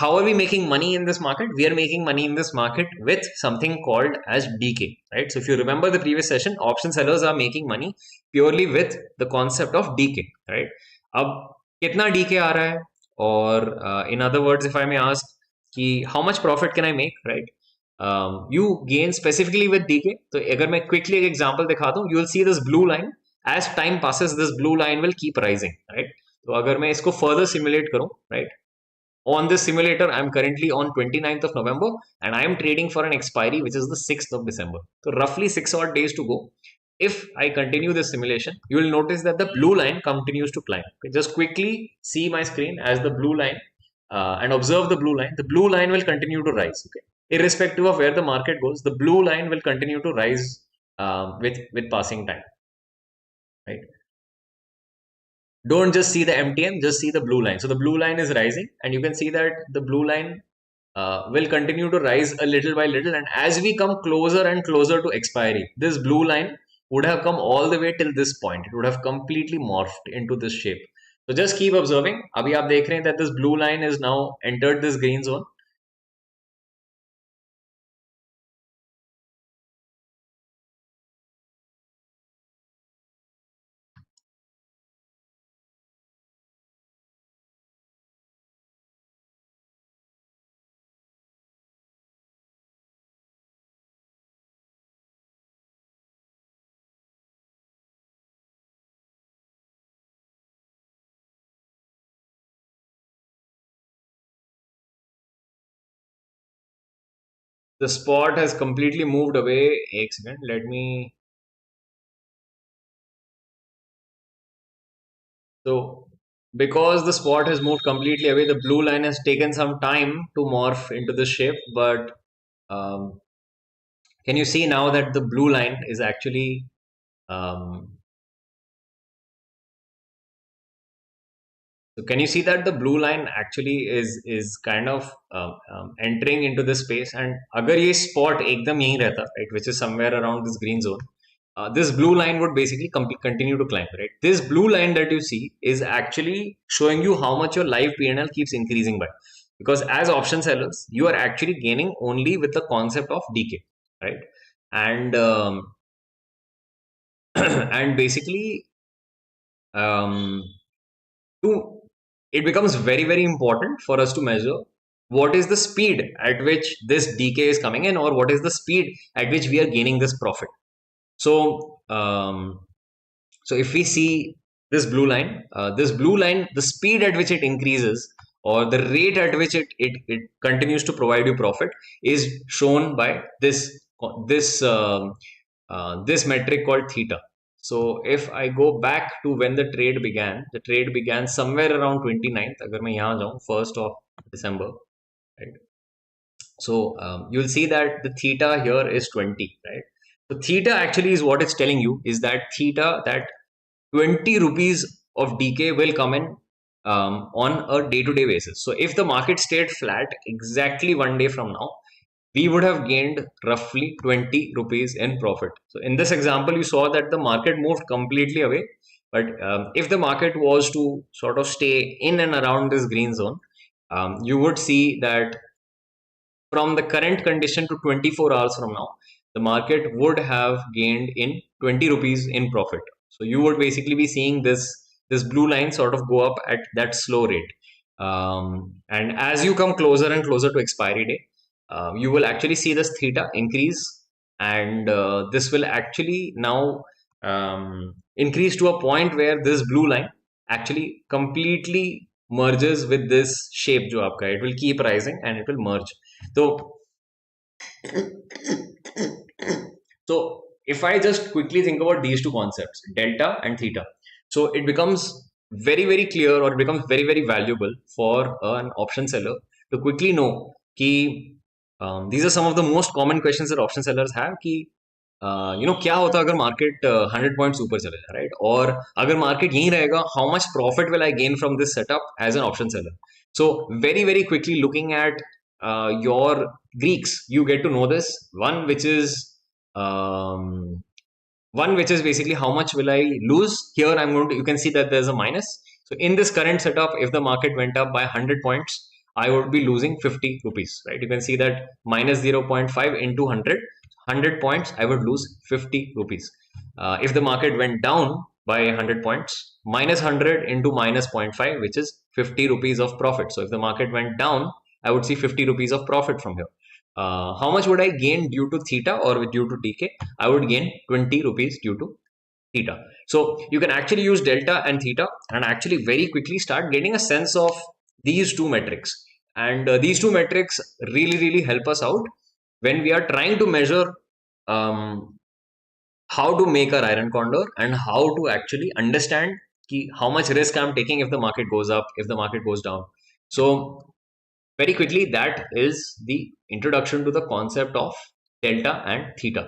how are we making money in this market? We are making money in this market with something called as decay, right? So if you remember the previous session, option sellers are making money purely with the concept of decay, right? अब कितना decay आ रहा है? Or in other words, if I may ask, कि how much profit can I make, right? You gain specifically with decay. तो अगर मैं quickly एक example दिखा दूँ, you will see this blue line. As time passes, this blue line will keep rising, right? तो अगर मैं इसको further simulate करूँ, right? On this simulator, I'm currently on 29th of November and I am trading for an expiry which is the 6th of December. So roughly 6 odd days to go. If I continue this simulation, you will notice that the blue line continues to climb. Okay, just quickly see my screen as the blue line and observe the blue line. The blue line will continue to rise. Okay, irrespective of where the market goes, the blue line will continue to rise with passing time. Right. Don't just see the MTM, just see the blue line. So the blue line is rising, and you can see that the blue line will continue to rise a little by little. And as we come closer and closer to expiry, this blue line would have come all the way till this point. It would have completely morphed into this shape. So just keep observing. अभी आप देख रहे हैं that this blue line is now entered this green zone. The spot has completely moved away. एक second, let me. So because the spot has moved completely away, the blue line has taken some time to morph into this shape. But can you see now that the blue line is actually so can you see that the blue line actually is kind of entering into this space, and agar ye spot ekdam yahi rehta, right, which is somewhere around this green zone, this blue line would basically continue to climb, right? This blue line that you see is actually showing you how much your live P&L keeps increasing by, because as option sellers, you are actually gaining only with the concept of decay, right? And and basically, to it becomes very important for us to measure what is the speed at which this decay is coming in, or what is the speed at which we are gaining this profit. So so if we see this blue line, the speed at which it increases, or the rate at which it continues to provide you profit, is shown by this metric called theta. So if I go back to when the trade began somewhere around 29th. अगर मैं यहाँ जाऊँ 1st of December, right? So you'll see that the theta here is 20, right? So theta actually is what it's telling you, is that theta, that 20 rupees of decay will come in on a day-to-day basis. So if the market stayed flat exactly one day from now, we would have gained roughly 20 rupees in profit. So in this example, you saw that the market moved completely away. But if the market was to sort of stay in and around this green zone, you would see that from the current condition to 24 hours from now, the market would have gained in 20 rupees in profit. So you would basically be seeing this blue line sort of go up at that slow rate. And as you come closer and closer to expiry day, you will actually see this theta increase, and this will actually now increase to a point where this blue line actually completely merges with this shape जो आपका, it will keep rising and it will merge. So if I just quickly think about these two concepts, delta and theta, so it becomes very clear, or it becomes very valuable for an option seller to quickly know कि these are some of the most common questions that option sellers have कि क्या होता अगर market 100 points ऊपर चले जाए, right? और अगर मार्केट यहीं रहेगा, how much profit will I gain from this setup as an option seller? So very quickly looking at your Greeks, you get to know this one, which is basically how much will I lose. Here I'm going to, you can see that there's a minus. So in this current setup, if the market went up by 100 points, I would be losing 50 rupees, right? You can see that minus 0.5 into 100 points, I would lose 50 rupees. If the market went down by 100 points, minus 100 into minus 0.5, which is 50 rupees of profit. So if the market went down, I would see 50 rupees of profit from here. How much would I gain due to theta or due to TK? I would gain 20 rupees due to theta. So you can actually use delta and theta and actually very quickly start getting a sense of these two metrics. And these two metrics really help us out when we are trying to measure how to make our iron condor and how to actually understand how much risk I'm taking if the market goes up, if the market goes down. So very quickly, that is the introduction to the concept of delta and theta.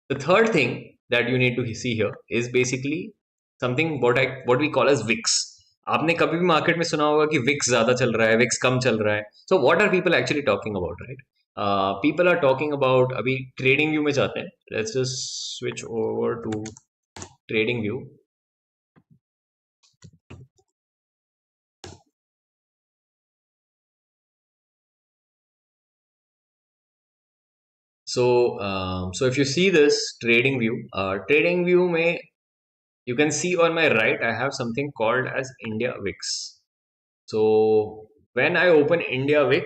The third thing that you need to see here is basically something what we call as VIX. आपने कभी भी market में सुना होगा कि VIX ज़्यादा चल रहा है, VIX कम चल रहा है. So what are people actually talking about, right? People are talking about, अभी trading view में जाते हैं. Let's just switch over to trading view. So if you see this trading view में you can see on my right I have something called as India VIX. So when I open India VIX,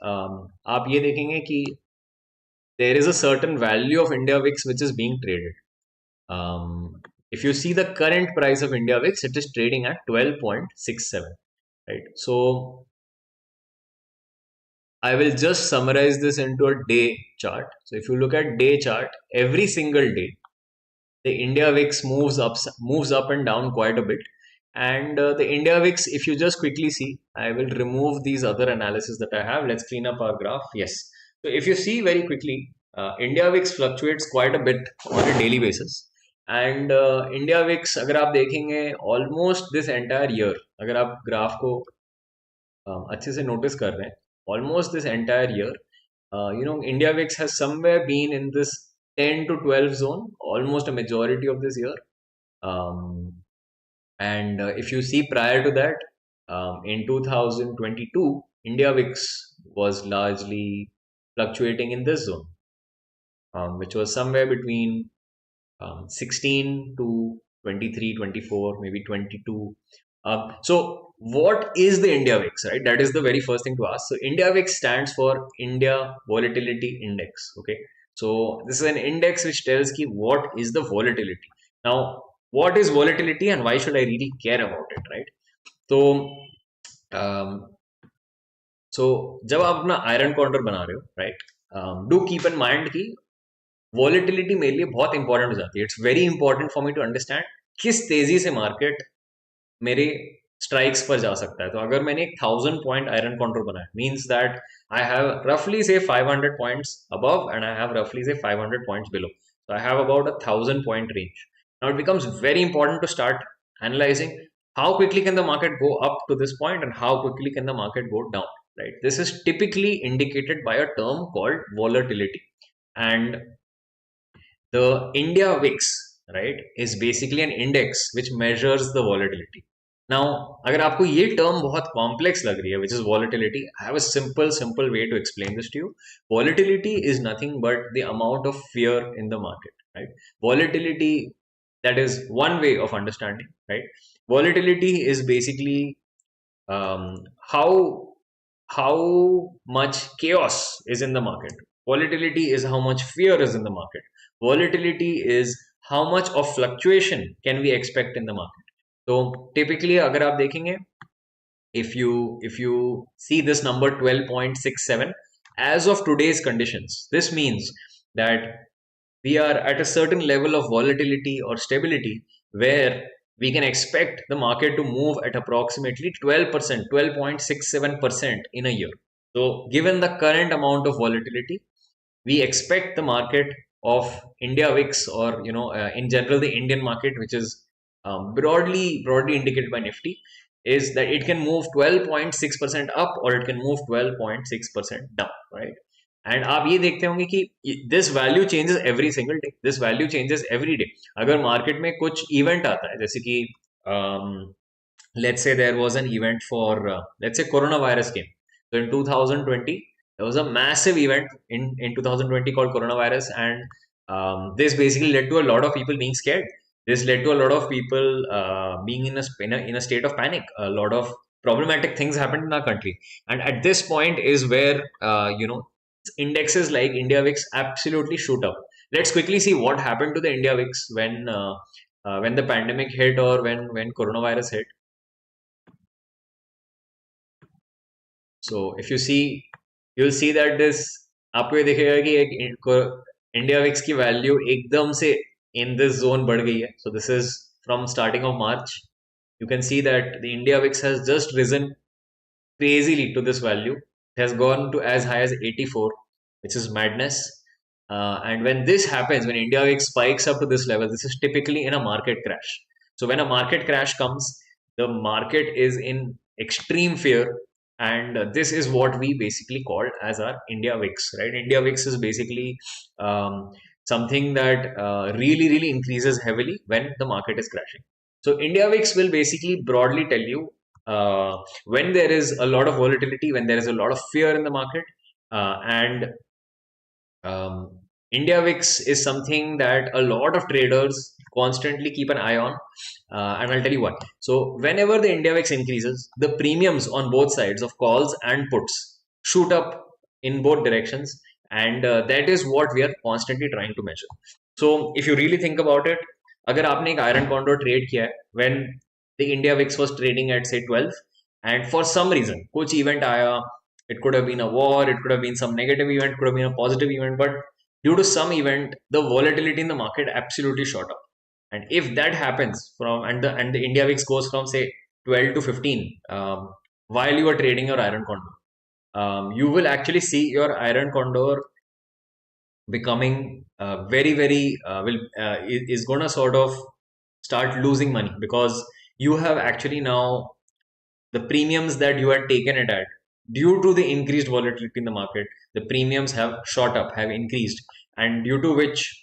आप ये देखेंगे कि there is a certain value of India VIX which is being traded. If you see the current price of India VIX, it is trading at 12.67, right? So I will just summarize this into a day chart. So if you look at day chart, every single day, the India VIX moves up and down quite a bit. And the India VIX, if you just quickly see, I will remove these other analysis that I have. Let's clean up our graph. Yes. So if you see very quickly, India VIX fluctuates quite a bit on a daily basis. And India VIX, अगर आप देखेंगे, almost this entire year, अगर आप graph को अच्छे से notice कर रहे हैं, almost this entire year, India VIX has somewhere been in this 10 to 12 zone, almost a majority of this year. And if you see prior to that, in 2022, India VIX was largely fluctuating in this zone, which was somewhere between 16 to 23, 24, maybe 22. So what is the India VIX, right? That is the very first thing to ask. So India VIX stands for India Volatility Index. Okay. So this is an index which tells you what is the volatility. Now, what is volatility and why should I really care about it, right? So जब आप अपना iron condor बना रहे हो, right? Do keep in mind कि volatility मेरे लिए बहुत इंपॉर्टेंट हो जाती है. It's very important for me to understand किस तेजी से मार्केट मेरे स्ट्राइक्स पर जा सकता है. तो अगर मैंने एक 1000 पॉइंट आयरन कॉन्ट्रोल बनाया, मीन्स दैट आई हैव रफली से 500 points above and I have रफली से 500 points below. So I have about a 1000 point range. Now it becomes very important to start analyzing how quickly can the market go up to this point and how quickly can the market go down, right? This is typically indicated by a term called volatility. And the India VIX, right, is basically an index which measures the volatility. Now, अगर आपको ये term बहुत complex लग रही है, which is volatility, I have a simple way to explain this to you. Volatility is nothing but the amount of fear in the market, right? Volatility, that is one way of understanding, right? Volatility is basically how much chaos is in the market. Volatility is how much fear is in the market. Volatility is how much of fluctuation can we expect in the market. So typically अगर आप देखेंगे, if you see this number 12.67 as of today's conditions, this means that we are at a certain level of volatility or stability where we can expect the market to move at approximately 12%, 12.67% in a year. So given the current amount of volatility, we expect the market of India VIX, or in general the Indian market, which is broadly indicated by Nifty, is that it can move 12.6% up or it can move 12.6% down, right? And आप ये देखते होंगे कि this value changes every single day. This value changes every day. अगर market में कुछ event आता है, जैसे कि let's say there was an event for, let's say coronavirus came. So in 2020, there was a massive event in 2020 called coronavirus, and this basically led to a lot of people being scared. This led to a lot of people being in a state of panic. A lot of problematic things happened in our country, and at this point is where indexes like India VIX absolutely shoot up. Let's quickly see what happened to the India VIX when the pandemic hit, or when coronavirus hit. So if you see, you'll see that this, आपको ये दिखेगा कि एक India VIX की value एकदम से in this zone बढ़ गई है. So this is from starting of March. You can see that the India VIX has just risen crazily to this value. It has gone to as high as 84, which is madness. And when this happens, when India VIX spikes up to this level, this is typically in a market crash. So when a market crash comes, the market is in extreme fear, and this is what we basically call as our India VIX, right? India VIX is basically something that really increases heavily when the market is crashing. So India VIX will basically broadly tell you when there is a lot of volatility, when there is a lot of fear in the market, and India VIX is something that a lot of traders constantly keep an eye on, and I'll tell you why. So whenever the India VIX increases, the premiums on both sides of calls and puts shoot up in both directions, and that is what we are constantly trying to measure. So if you really think about it, अगर आपने एक iron condor trade किया है when the India VIX was trading at say 12, and for some reason कुछ event आया, it could have been a war, it could have been some negative event, could have been a positive event, but due to some event, the volatility in the market absolutely shot up. And if that happens and the India VIX goes from say 12 to 15 while you are trading your iron condor, you will actually see your iron condor becoming very is going to sort of start losing money, because you have actually now the premiums that you had taken it at, due to the increased volatility in the market, the premiums have shot up, have increased, and due to which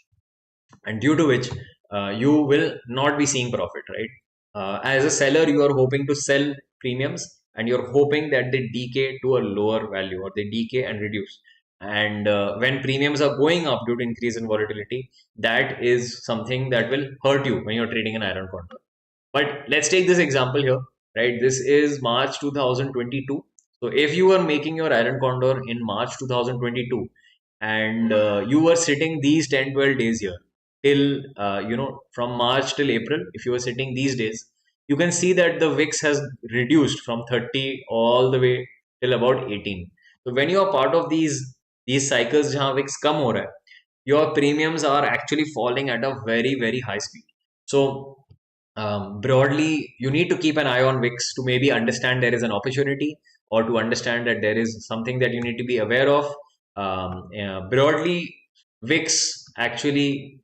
you will not be seeing profit, right? As a seller, you are hoping to sell premiums, and you're hoping that they decay to a lower value, or they decay and reduce. And when premiums are going up due to increase in volatility, that is something that will hurt you when you're trading an iron condor. But let's take this example here, right? This is March 2022. So if you were making your iron condor in March 2022, and you were sitting these 10-12 days here till from March till April, if you were sitting these days, you can see that the VIX has reduced from 30 all the way till about 18. So when you are part of these cycles जहाँ VIX कम हो रहा है, your premiums are actually falling at a very high speed. So broadly, you need to keep an eye on VIX to maybe understand there is an opportunity, or to understand that there is something that you need to be aware of. Broadly, VIX actually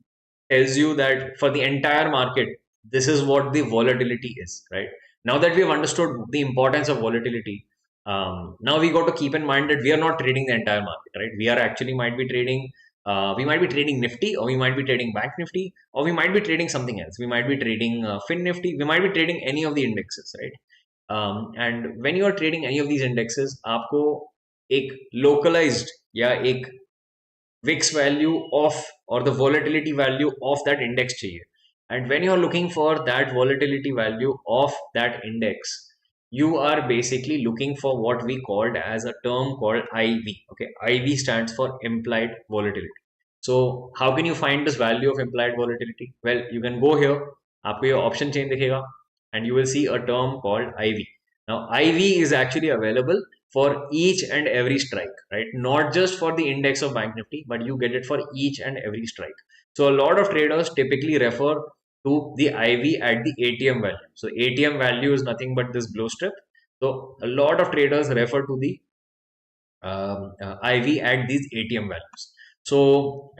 tells you that for the entire market, this is what the volatility is, right? Now that we have understood the importance of volatility, now we got to keep in mind that we are not trading the entire market, right? We are actually might be trading Nifty, or we might be trading Bank Nifty, or we might be trading something else. We might be trading Fin Nifty. We might be trading any of the indexes, right? And when you are trading any of these indexes, आपको एक localized या एक VIX value of, or the volatility value of that index चाहिए. And when you are looking for that volatility value of that index, you are basically looking for what we called as a term called IV. Okay, IV stands for implied volatility. So how can you find this value of implied volatility? Well, you can go here, आपको ये option chain दिखेगा, and you will see a term called IV. Now IV is actually available for each and every strike, right? Not just for the index of Bank Nifty, but you get it for each and every strike. So a lot of traders typically refer to the IV at the ATM value. So ATM value is nothing but this blue strip. So a lot of traders refer to the IV at these ATM values. So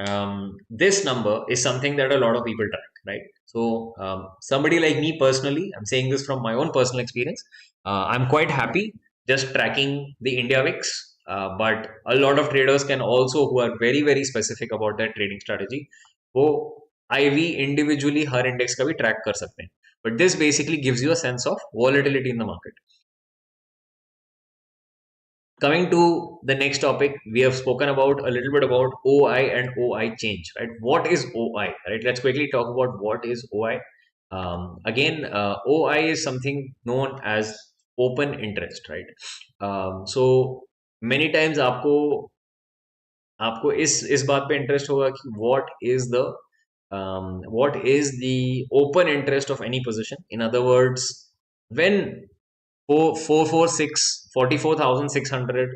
this number is something that a lot of people track, right? So somebody like me personally, I'm saying this from my own personal experience, I'm quite happy just tracking the India VIX. But a lot of traders can also, who are very specific about their trading strategy, वो IV individually हर index का भी track कर सकते हैं. but this basically gives you a sense of volatility in the market. Coming to the next topic, we have spoken about a little bit about OI and OI change, right? What is OI, right? Let's quickly talk about what is OI. Again, OI is something known as open interest, right? So many times आपको आपको इस बात पे interest होगा कि what is the open interest of any position. In other words, when 44,600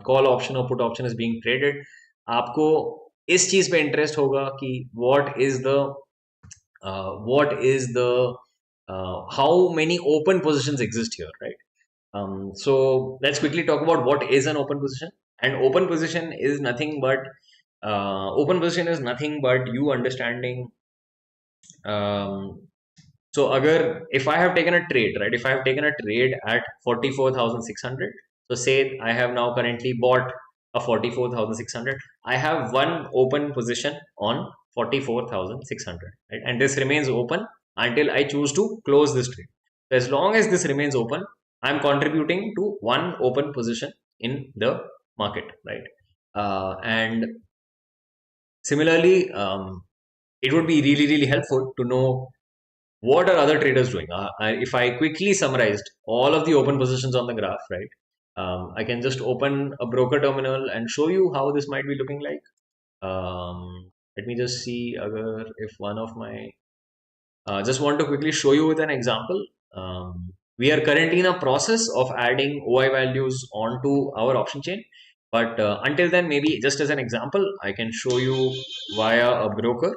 call option और put option is being traded, आपको इस चीज पे इंटरेस्ट होगा कि what is the how many open positions exist here, right? So let's quickly talk about what is an open position. And open position is nothing but you understanding. So agar if I have taken a trade, right, if I have taken a trade at 44,600, so say I have now currently bought a 44,600, I have one open position on 44,600, right, and this remains open until I choose to close this trade. So as long as this remains open, I'm contributing to one open position in the market, right? And similarly, it would be really helpful to know what are other traders doing. If I quickly summarized all of the open positions on the graph, right, I can just open a broker terminal and show you how this might be looking like. Let me just see if one of my just want to quickly show you with an example. We are currently in a process of adding OI values onto our option chain, but until then, maybe just as an example, I can show you via a broker.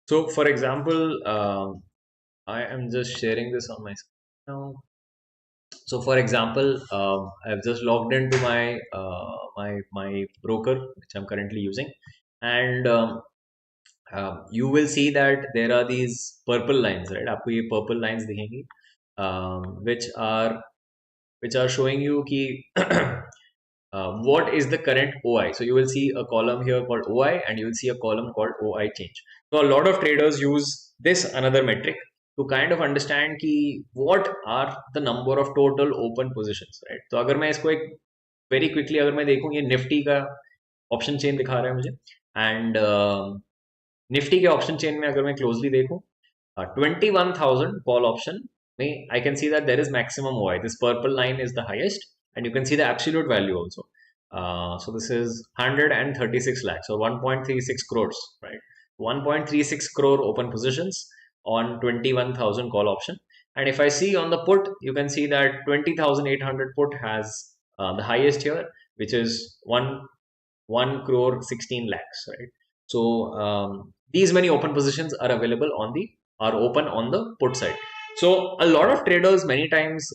So, for example, I am just sharing this on my screen now. So, for example, I've just logged into my broker, which I'm currently using, and you will see that there are these purple lines, right? आपको ये purple lines दिखेंगी, which are showing you कि what is the current OI. So you will see a column here called OI, and you will see a column called OI change. So a lot of traders use this another metric to kind of understand कि what are the number of total open positions, right? तो अगर मैं इसको एक very quickly अगर मैं देखूँ, ये निफ्टी का ऑप्शन चेन दिखा रहा है मुझे, एंड निफ्टी के ऑप्शन चेन में अगर मैं क्लोजली देखूँ, 21,000 कॉल ऑप्शन में I can see that there is maximum OI. This purple line is the highest, and you can see the absolute value also. So this is 136 lakhs, or 1.36 crores, right? 1.36 crore open positions on 21,000 call option. And if I see on the put, you can see that 20,800 put has the highest here, which is 1 crore 16 lakhs, right? So these many open positions are available are open on the put side. So a lot of traders many times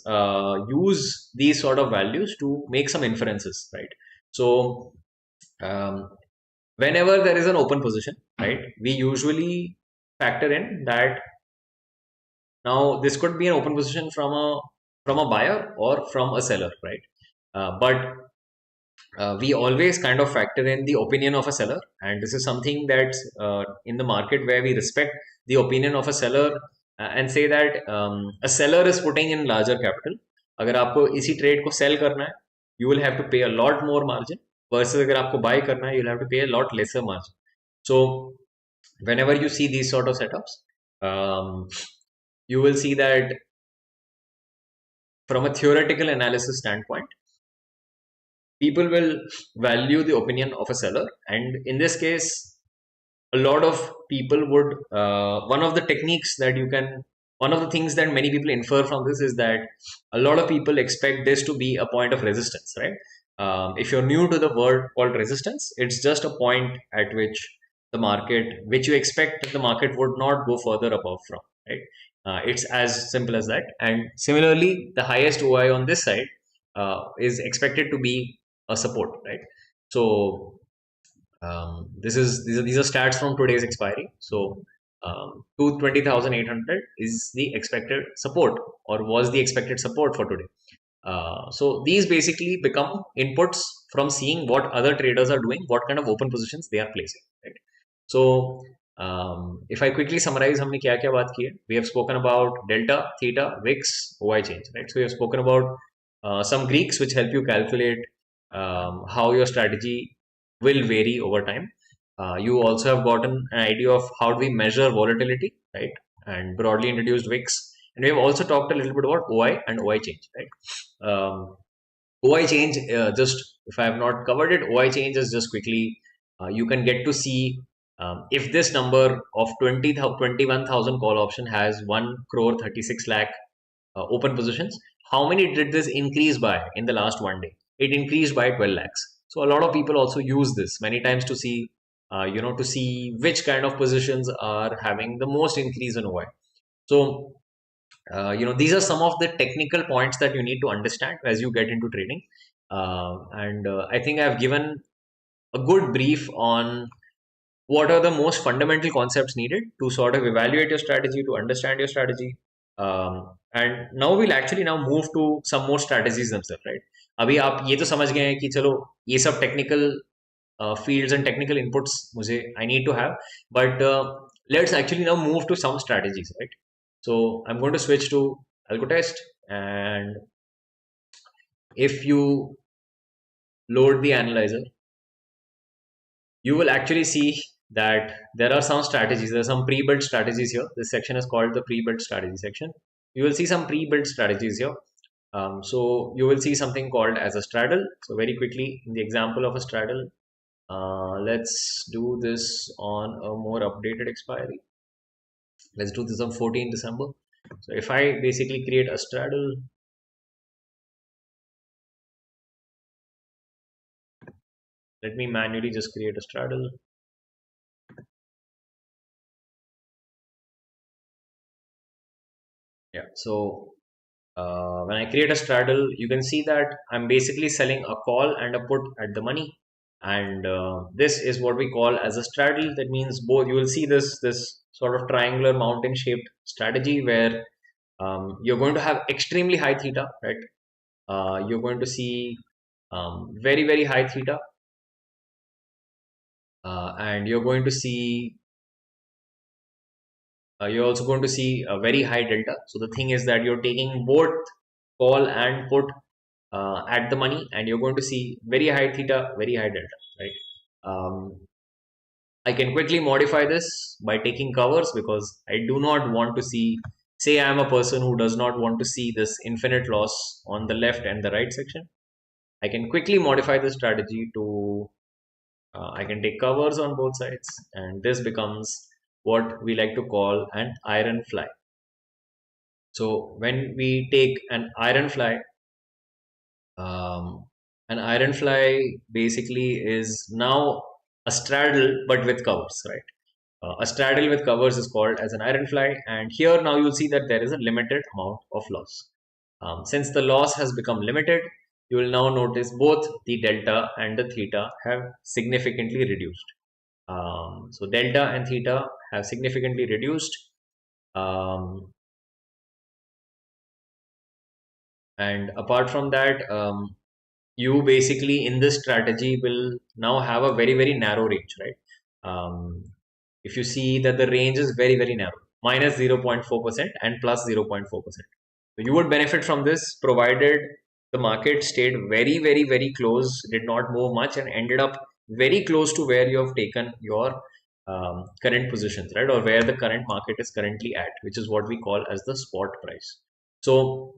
use these sort of values to make some inferences, right? So whenever there is an open position, right, we usually factor in that now this could be an open position from a buyer or from a seller, right? But we always kind of factor in the opinion of a seller, and this is something that's in the market where we respect the opinion of a seller and say that a seller is putting in larger capital. अगर आपको इसी trade को cell करना है, you will have to pay a lot more margin, versus अगर आपको buy करना है, you'll have to pay a lot lesser margin. So whenever you see these sort of setups, you will see that from a theoretical analysis standpoint, people will value the opinion of a seller, and in this case a lot of people would one of the things that many people infer from this is that a lot of people expect this to be a point of resistance, right? If you're new to the word called resistance, it's just a point at which you expect the market would not go further above from, right? It's as simple as that. And similarly, the highest OI on this side is expected to be a support, right? So these are stats from today's expiry. So to 20,800 is the expected support, or was the expected support for today. So these basically become inputs from seeing what other traders are doing, what kind of open positions they are placing, right? So if I quickly summarize, हमने क्या क्या बात की है? We have spoken about delta, theta, VIX, OI change, right? So we have spoken about some Greeks which help you calculate how your strategy will vary over time. You also have gotten an idea of how do we measure volatility, right? And broadly introduced VIX. And we have also talked a little bit about OI and OI change, right? OI change, just if I have not covered it, OI change is just quickly, you can get to see if this number of 21,000 call option has 1 crore 36 lakh open positions, how many did this increase by in the last one day? It increased by 12 lakhs. So a lot of people also use this many times to see, to see which kind of positions are having the most increase in OI. So these are some of the technical points that you need to understand as you get into trading. And I think I've given a good brief on what are the most fundamental concepts needed to sort of evaluate your strategy, to understand your strategy. And now we'll actually now move to some more strategies themselves, right? अभी आप ये तो समझ गए हैं कि चलो ये सब technical fields and technical inputs मुझे I need to have, but let's actually now move to some strategies, right? So I'm going to switch to AlgoTest, and if you load the analyzer, you will actually see that there are some strategies. There are some pre-built strategies here. This section is called the pre-built strategy section. You will see some pre-built strategies here. So you will see something called as a straddle. So very quickly, in the example of a straddle, let's do this on a more updated expiry. Let's do this on 14 December. So if I basically create a straddle, let me manually just create a straddle. Yeah, so when I create a straddle, you can see that I'm basically selling a call and a put at the money. And this is what we call as a straddle. That means both, you will see this sort of triangular mountain shaped strategy where you're going to have extremely high theta, right? You're going to see very, very high theta. And you're going to see you're also going to see a very high delta. So the thing is that you're taking both call and put at the money, and you're going to see very high theta, very high delta, right? I can quickly modify this by taking covers, because I do not want to see, say I am a person who does not want to see this infinite loss on the left and the right section. I can quickly modify the strategy to I can take covers on both sides, and this becomes what we like to call an iron fly. So when we take an iron fly basically is now a straddle but with covers, right? A straddle with covers is called as an iron fly, and here now you'll see that there is a limited amount of loss. Since the loss has become limited, you will now notice both the delta and the theta have significantly reduced. So delta and theta have significantly reduced. And apart from that, you basically in this strategy will now have a very, very narrow range, right? If you see that the range is very, very narrow, minus 0.4% and plus 0.4%. So you would benefit from this provided the market stayed very, very, very close, did not move much, and ended up very close to where you have taken your current positions, right? Or where the current market is currently at, which is what we call as the spot price. So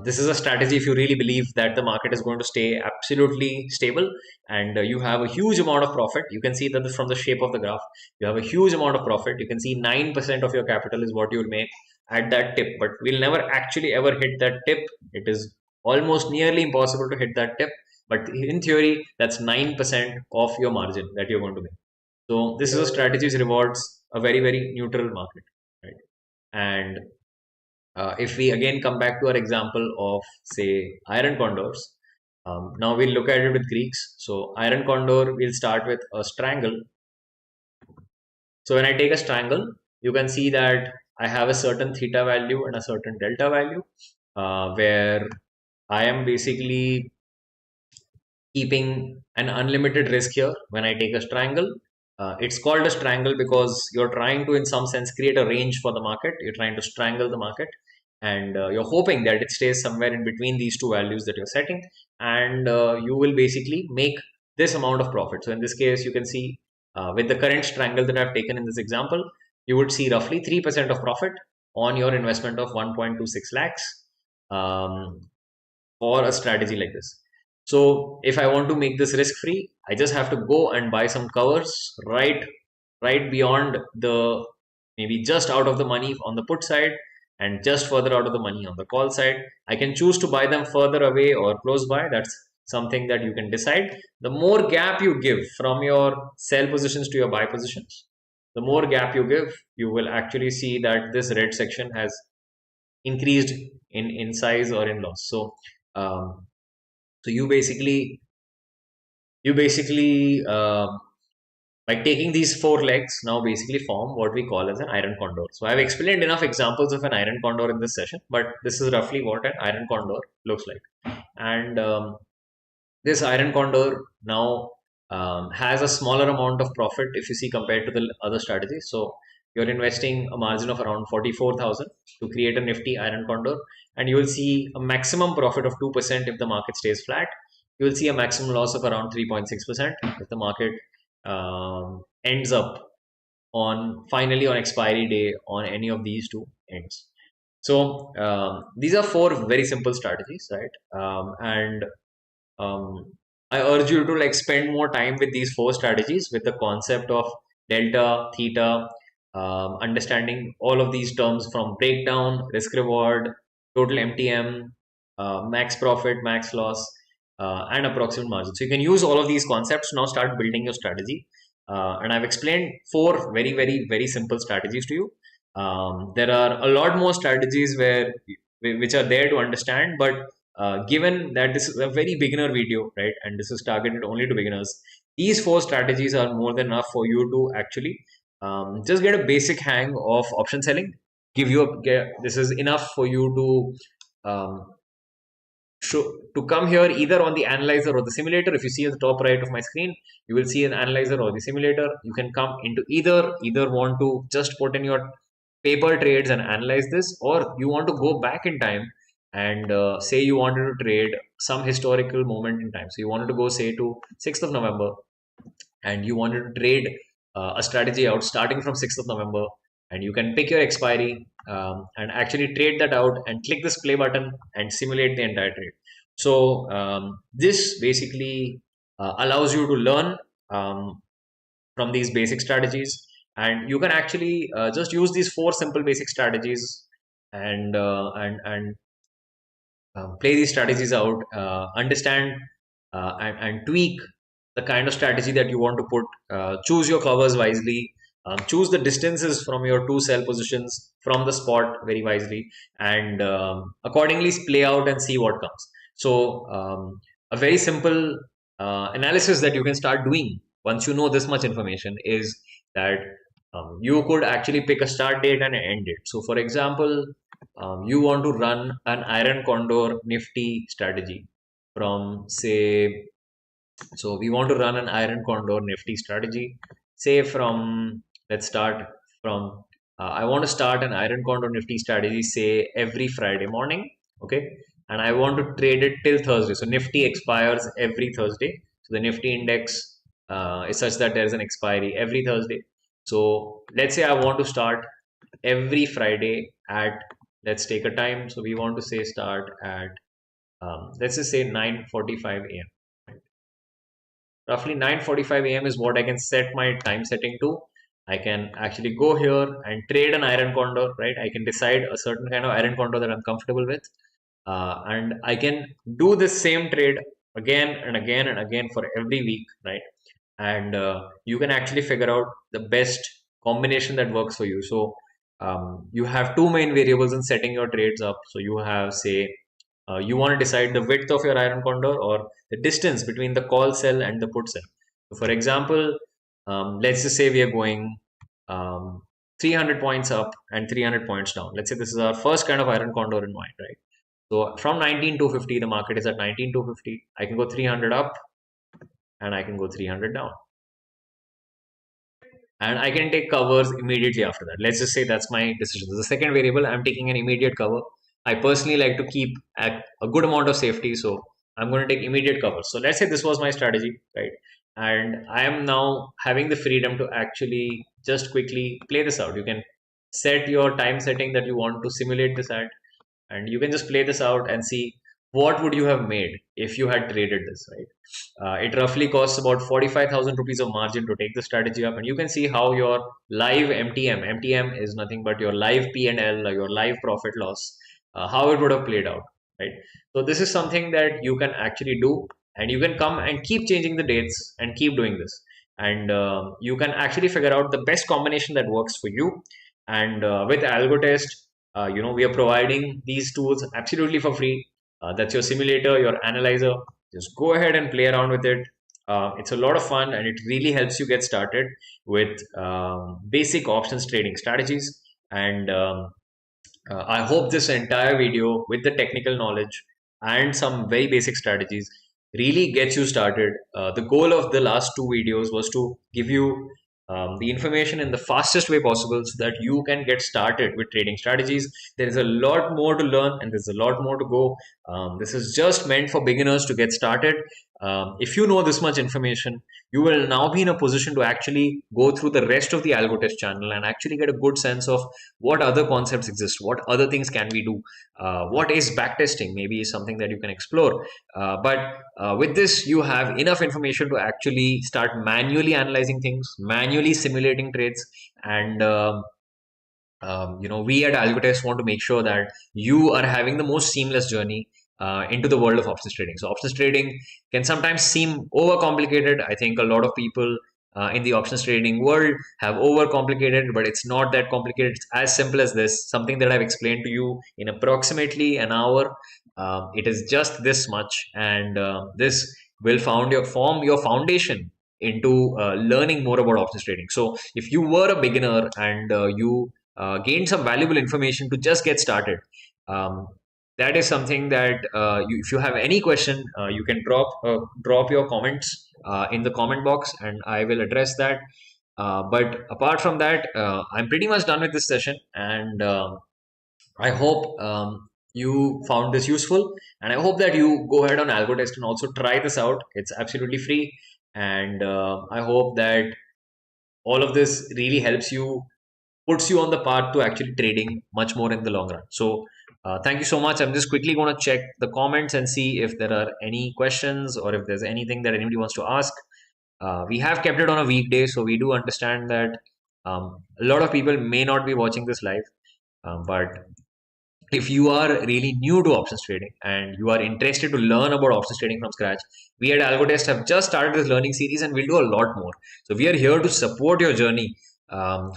this is a strategy if you really believe that the market is going to stay absolutely stable, and you have a huge amount of profit. You can see that from the shape of the graph, you have a huge amount of profit. You can see 9% of your capital is what you will make at that tip, but we'll never actually ever hit that tip. It is almost nearly impossible to hit that tip, but in theory, that's 9% of your margin that you're going to make. So this is a strategy which rewards a very, very neutral market, right? And If we again come back to our example of, say, iron condors, now we'll look at it with Greeks. So iron condor, we'll start with a strangle. So when I take a strangle, you can see that I have a certain theta value and a certain delta value, where I am basically keeping an unlimited risk here when I take a strangle. It's called a strangle because you're trying to, in some sense, create a range for the market. You're trying to strangle the market, and you're hoping that it stays somewhere in between these two values that you're setting, and you will basically make this amount of profit. So in this case, you can see with the current strangle that I've taken in this example, you would see roughly 3% of profit on your investment of 1.26 lakhs for a strategy like this. So if I want to make this risk free, I just have to go and buy some covers right beyond the, maybe just out of the money on the put side and just further out of the money on the call side. I can choose to buy them further away or close by. That's something that you can decide. The more gap you give from your sell positions to your buy positions, the more gap you give, you will actually see that this red section has increased in size or in loss. So um, so you basically by taking these four legs now basically form what we call as an iron condor. So I've explained enough examples of an iron condor in this session, but this is roughly what an iron condor looks like. And this iron condor now has a smaller amount of profit if you see compared to the other strategies. So you're investing a margin of around 44,000 to create a nifty iron condor, and you will see a maximum profit of 2% if the market stays flat. You will see a maximum loss of around 3.6% if the market ends up on finally on expiry day on any of these two ends. So these are four very simple strategies, right? And I urge you to like spend more time with these four strategies with the concept of delta, theta, understanding all of these terms from breakdown, risk reward, total MTM, max profit, max loss, and approximate margin. So you can use all of these concepts to now start building your strategy. And I've explained four very, very, very simple strategies to you. There are a lot more strategies which are there to understand, but given that this is a very beginner video, right, and this is targeted only to beginners, these four strategies are more than enough for you to actually just get a basic hang of option selling. This is enough for you to to come here either on the analyzer or the simulator. If you see at the top right of my screen, you will see an analyzer or the simulator. You can come into either want to just put in your paper trades and analyze this, or you want to go back in time and say you wanted to trade some historical moment in time. So you wanted to go, say, to 6th of November, and you wanted to trade a strategy out starting from 6th of November, and you can pick your expiry and actually trade that out and click this play button and simulate the entire trade. So this basically allows you to learn from these basic strategies, and you can actually just use these four simple basic strategies and play these strategies out, understand and tweak the kind of strategy that you want to put. Choose your covers wisely. Choose the distances from your two sell positions from the spot very wisely, and accordingly play out and see what comes. So a very simple analysis that you can start doing once you know this much information is that you could actually pick a start date and an end date. So for example, you want to run an iron condor nifty strategy from, say, so we want to run an iron condor nifty strategy, say from, let's start from, I want to start an iron condor nifty strategy, say every Friday morning, okay, and I want to trade it till Thursday. So nifty expires every Thursday. So the nifty index is such that there is an expiry every Thursday. So let's say I want to start every Friday at, let's take a time. So we want to say start at let's just say 9:45 a.m. Roughly 9:45 a.m. is what I can set my time setting to. I can actually go here and trade an iron condor, right? I can decide a certain kind of iron condor that I'm comfortable with, and I can do the same trade again and again and again for every week, right? And you can actually figure out the best combination that works for you. So you have two main variables in setting your trades up. So you have, say, you want to decide the width of your iron condor or the distance between the call cell and the put cell. So for example, let's just say we are going um, 300 points up and 300 points down. Let's say this is our first kind of iron condor in mind, right? So from 19,250, the market is at 19,250. I can go 300 up and I can go 300 down. And I can take covers immediately after that. Let's just say that's my decision. The second variable, I'm taking an immediate cover. I personally like to keep a good amount of safety, so I'm going to take immediate covers. So let's say this was my strategy, right? And I am now having the freedom to actually just quickly play this out. You can set your time setting that you want to simulate this at, and you can just play this out and see what would you have made if you had traded this, right? It roughly costs about 45,000 rupees of margin to take the strategy up, and you can see how your live MTM is nothing but your live P&L, your live profit loss, how it would have played out, right? So this is something that you can actually do, and you can come and keep changing the dates and keep doing this, and you can actually figure out the best combination that works for you. And with AlgoTest, we are providing these tools absolutely for free. That's your simulator, your analyzer. Just go ahead and play around with it. It's a lot of fun, and it really helps you get started with basic options trading strategies. And I hope this entire video with the technical knowledge and some very basic strategies really gets you started. The goal of the last two videos was to give you the information in the fastest way possible so that you can get started with trading strategies. There is a lot more to learn and there's a lot more to go. This is just meant for beginners to get started. If you know this much information, you will now be in a position to actually go through the rest of the AlgoTest channel and actually get a good sense of what other concepts exist, what other things can we do, what is backtesting, maybe is something that you can explore. But with this, you have enough information to actually start manually analyzing things, manually simulating trades, and we at AlgoTest want to make sure that you are having the most seamless journey into the world of options trading. So options trading can sometimes seem overcomplicated. I think a lot of people in the options trading world have overcomplicated, but it's not that complicated. It's as simple as this, something that I've explained to you in approximately an hour. It is just this much, and this will form your foundation into learning more about options trading. So if you were a beginner and you gained some valuable information to just get started, that is something that if you have any question, you can drop your comments in the comment box, and I will address that. But apart from that, I'm pretty much done with this session, and I hope you found this useful, and I hope that you go ahead on AlgoTest and also try this out. It's absolutely free, and I hope that all of this really helps you, puts you on the path to actually trading much more in the long run. So thank you so much. I'm just quickly going to check the comments and see if there are any questions or if there's anything that anybody wants to ask. We have kept it on a weekday, so we do understand that a lot of people may not be watching this live. But if you are really new to options trading and you are interested to learn about options trading from scratch, we at AlgoTest have just started this learning series, and we'll do a lot more. So we are here to support your journey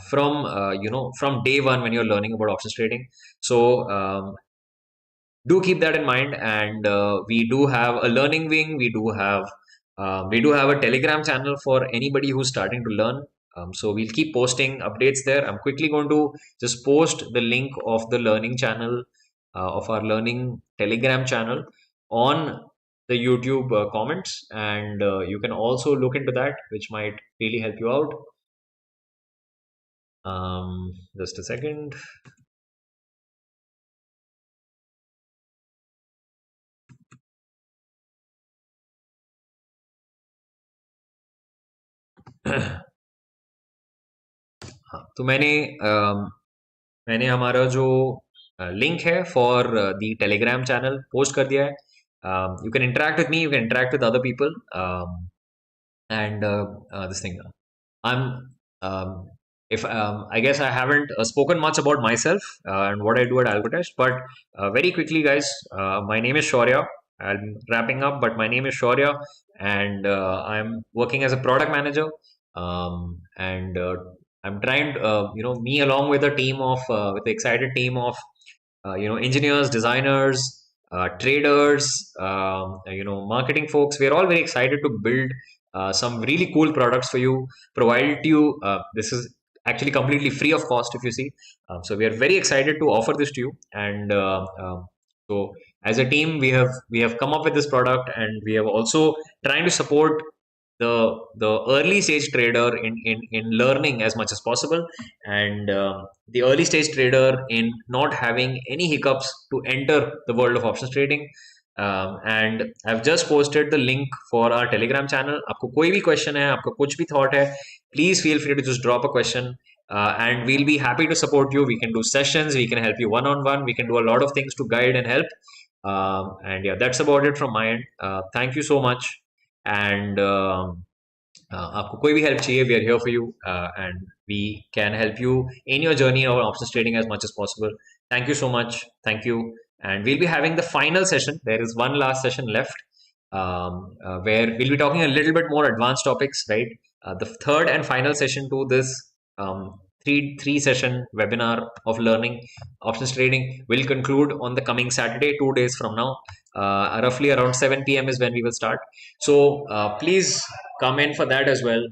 from day one when you're learning about options trading. So do keep that in mind, and we do have a learning wing. We do have a Telegram channel for anybody who's starting to learn. So we'll keep posting updates there. I'm quickly going to just post the link of the learning channel, of our learning Telegram channel, on the YouTube comments, and you can also look into that, which might really help you out. Just a second. तो मैंने हमारा जो link है for the Telegram channel post कर दिया है. You can interact with me, you can interact with other people, and this thing. I'm if I guess I haven't spoken much about myself and what I do at AlgoTest, but very quickly, guys, my name is Shaurya. I'm wrapping up, but my name is Shaurya, and I'm working as a product manager, and I'm trying, me along with a team of, with the excited team of, engineers, designers, traders, marketing folks. We're all very excited to build some really cool products for you, provide you. This is actually completely free of cost if you see. So we are very excited to offer this to you. And so as a team, we have come up with this product, and we have also trying to support the early stage trader in learning as much as possible, and the early stage trader in not having any hiccups to enter the world of options trading. And I've just posted the link for our Telegram channel. आपको कोई भी question है, आपका कुछ भी thought है, please feel free to just drop a question, and we'll be happy to support you. We can do sessions, we can help you one on one, we can do a lot of things to guide and help. And yeah, that's about it from my end. Thank you so much. And आपको कोई भी help चाहिए, we are here for you, and we can help you in your journey और options trading as much as possible. Thank you so much. Thank you. And we'll be having the final session. There is one last session left, where we'll be talking a little bit more advanced topics, right? The third and final session to this um, three session webinar of learning options trading will conclude on the coming Saturday, 2 days from now. Roughly around 7 p.m. is when we will start. So please come in for that as well.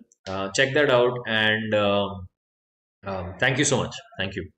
Check that out, and thank you so much. Thank you.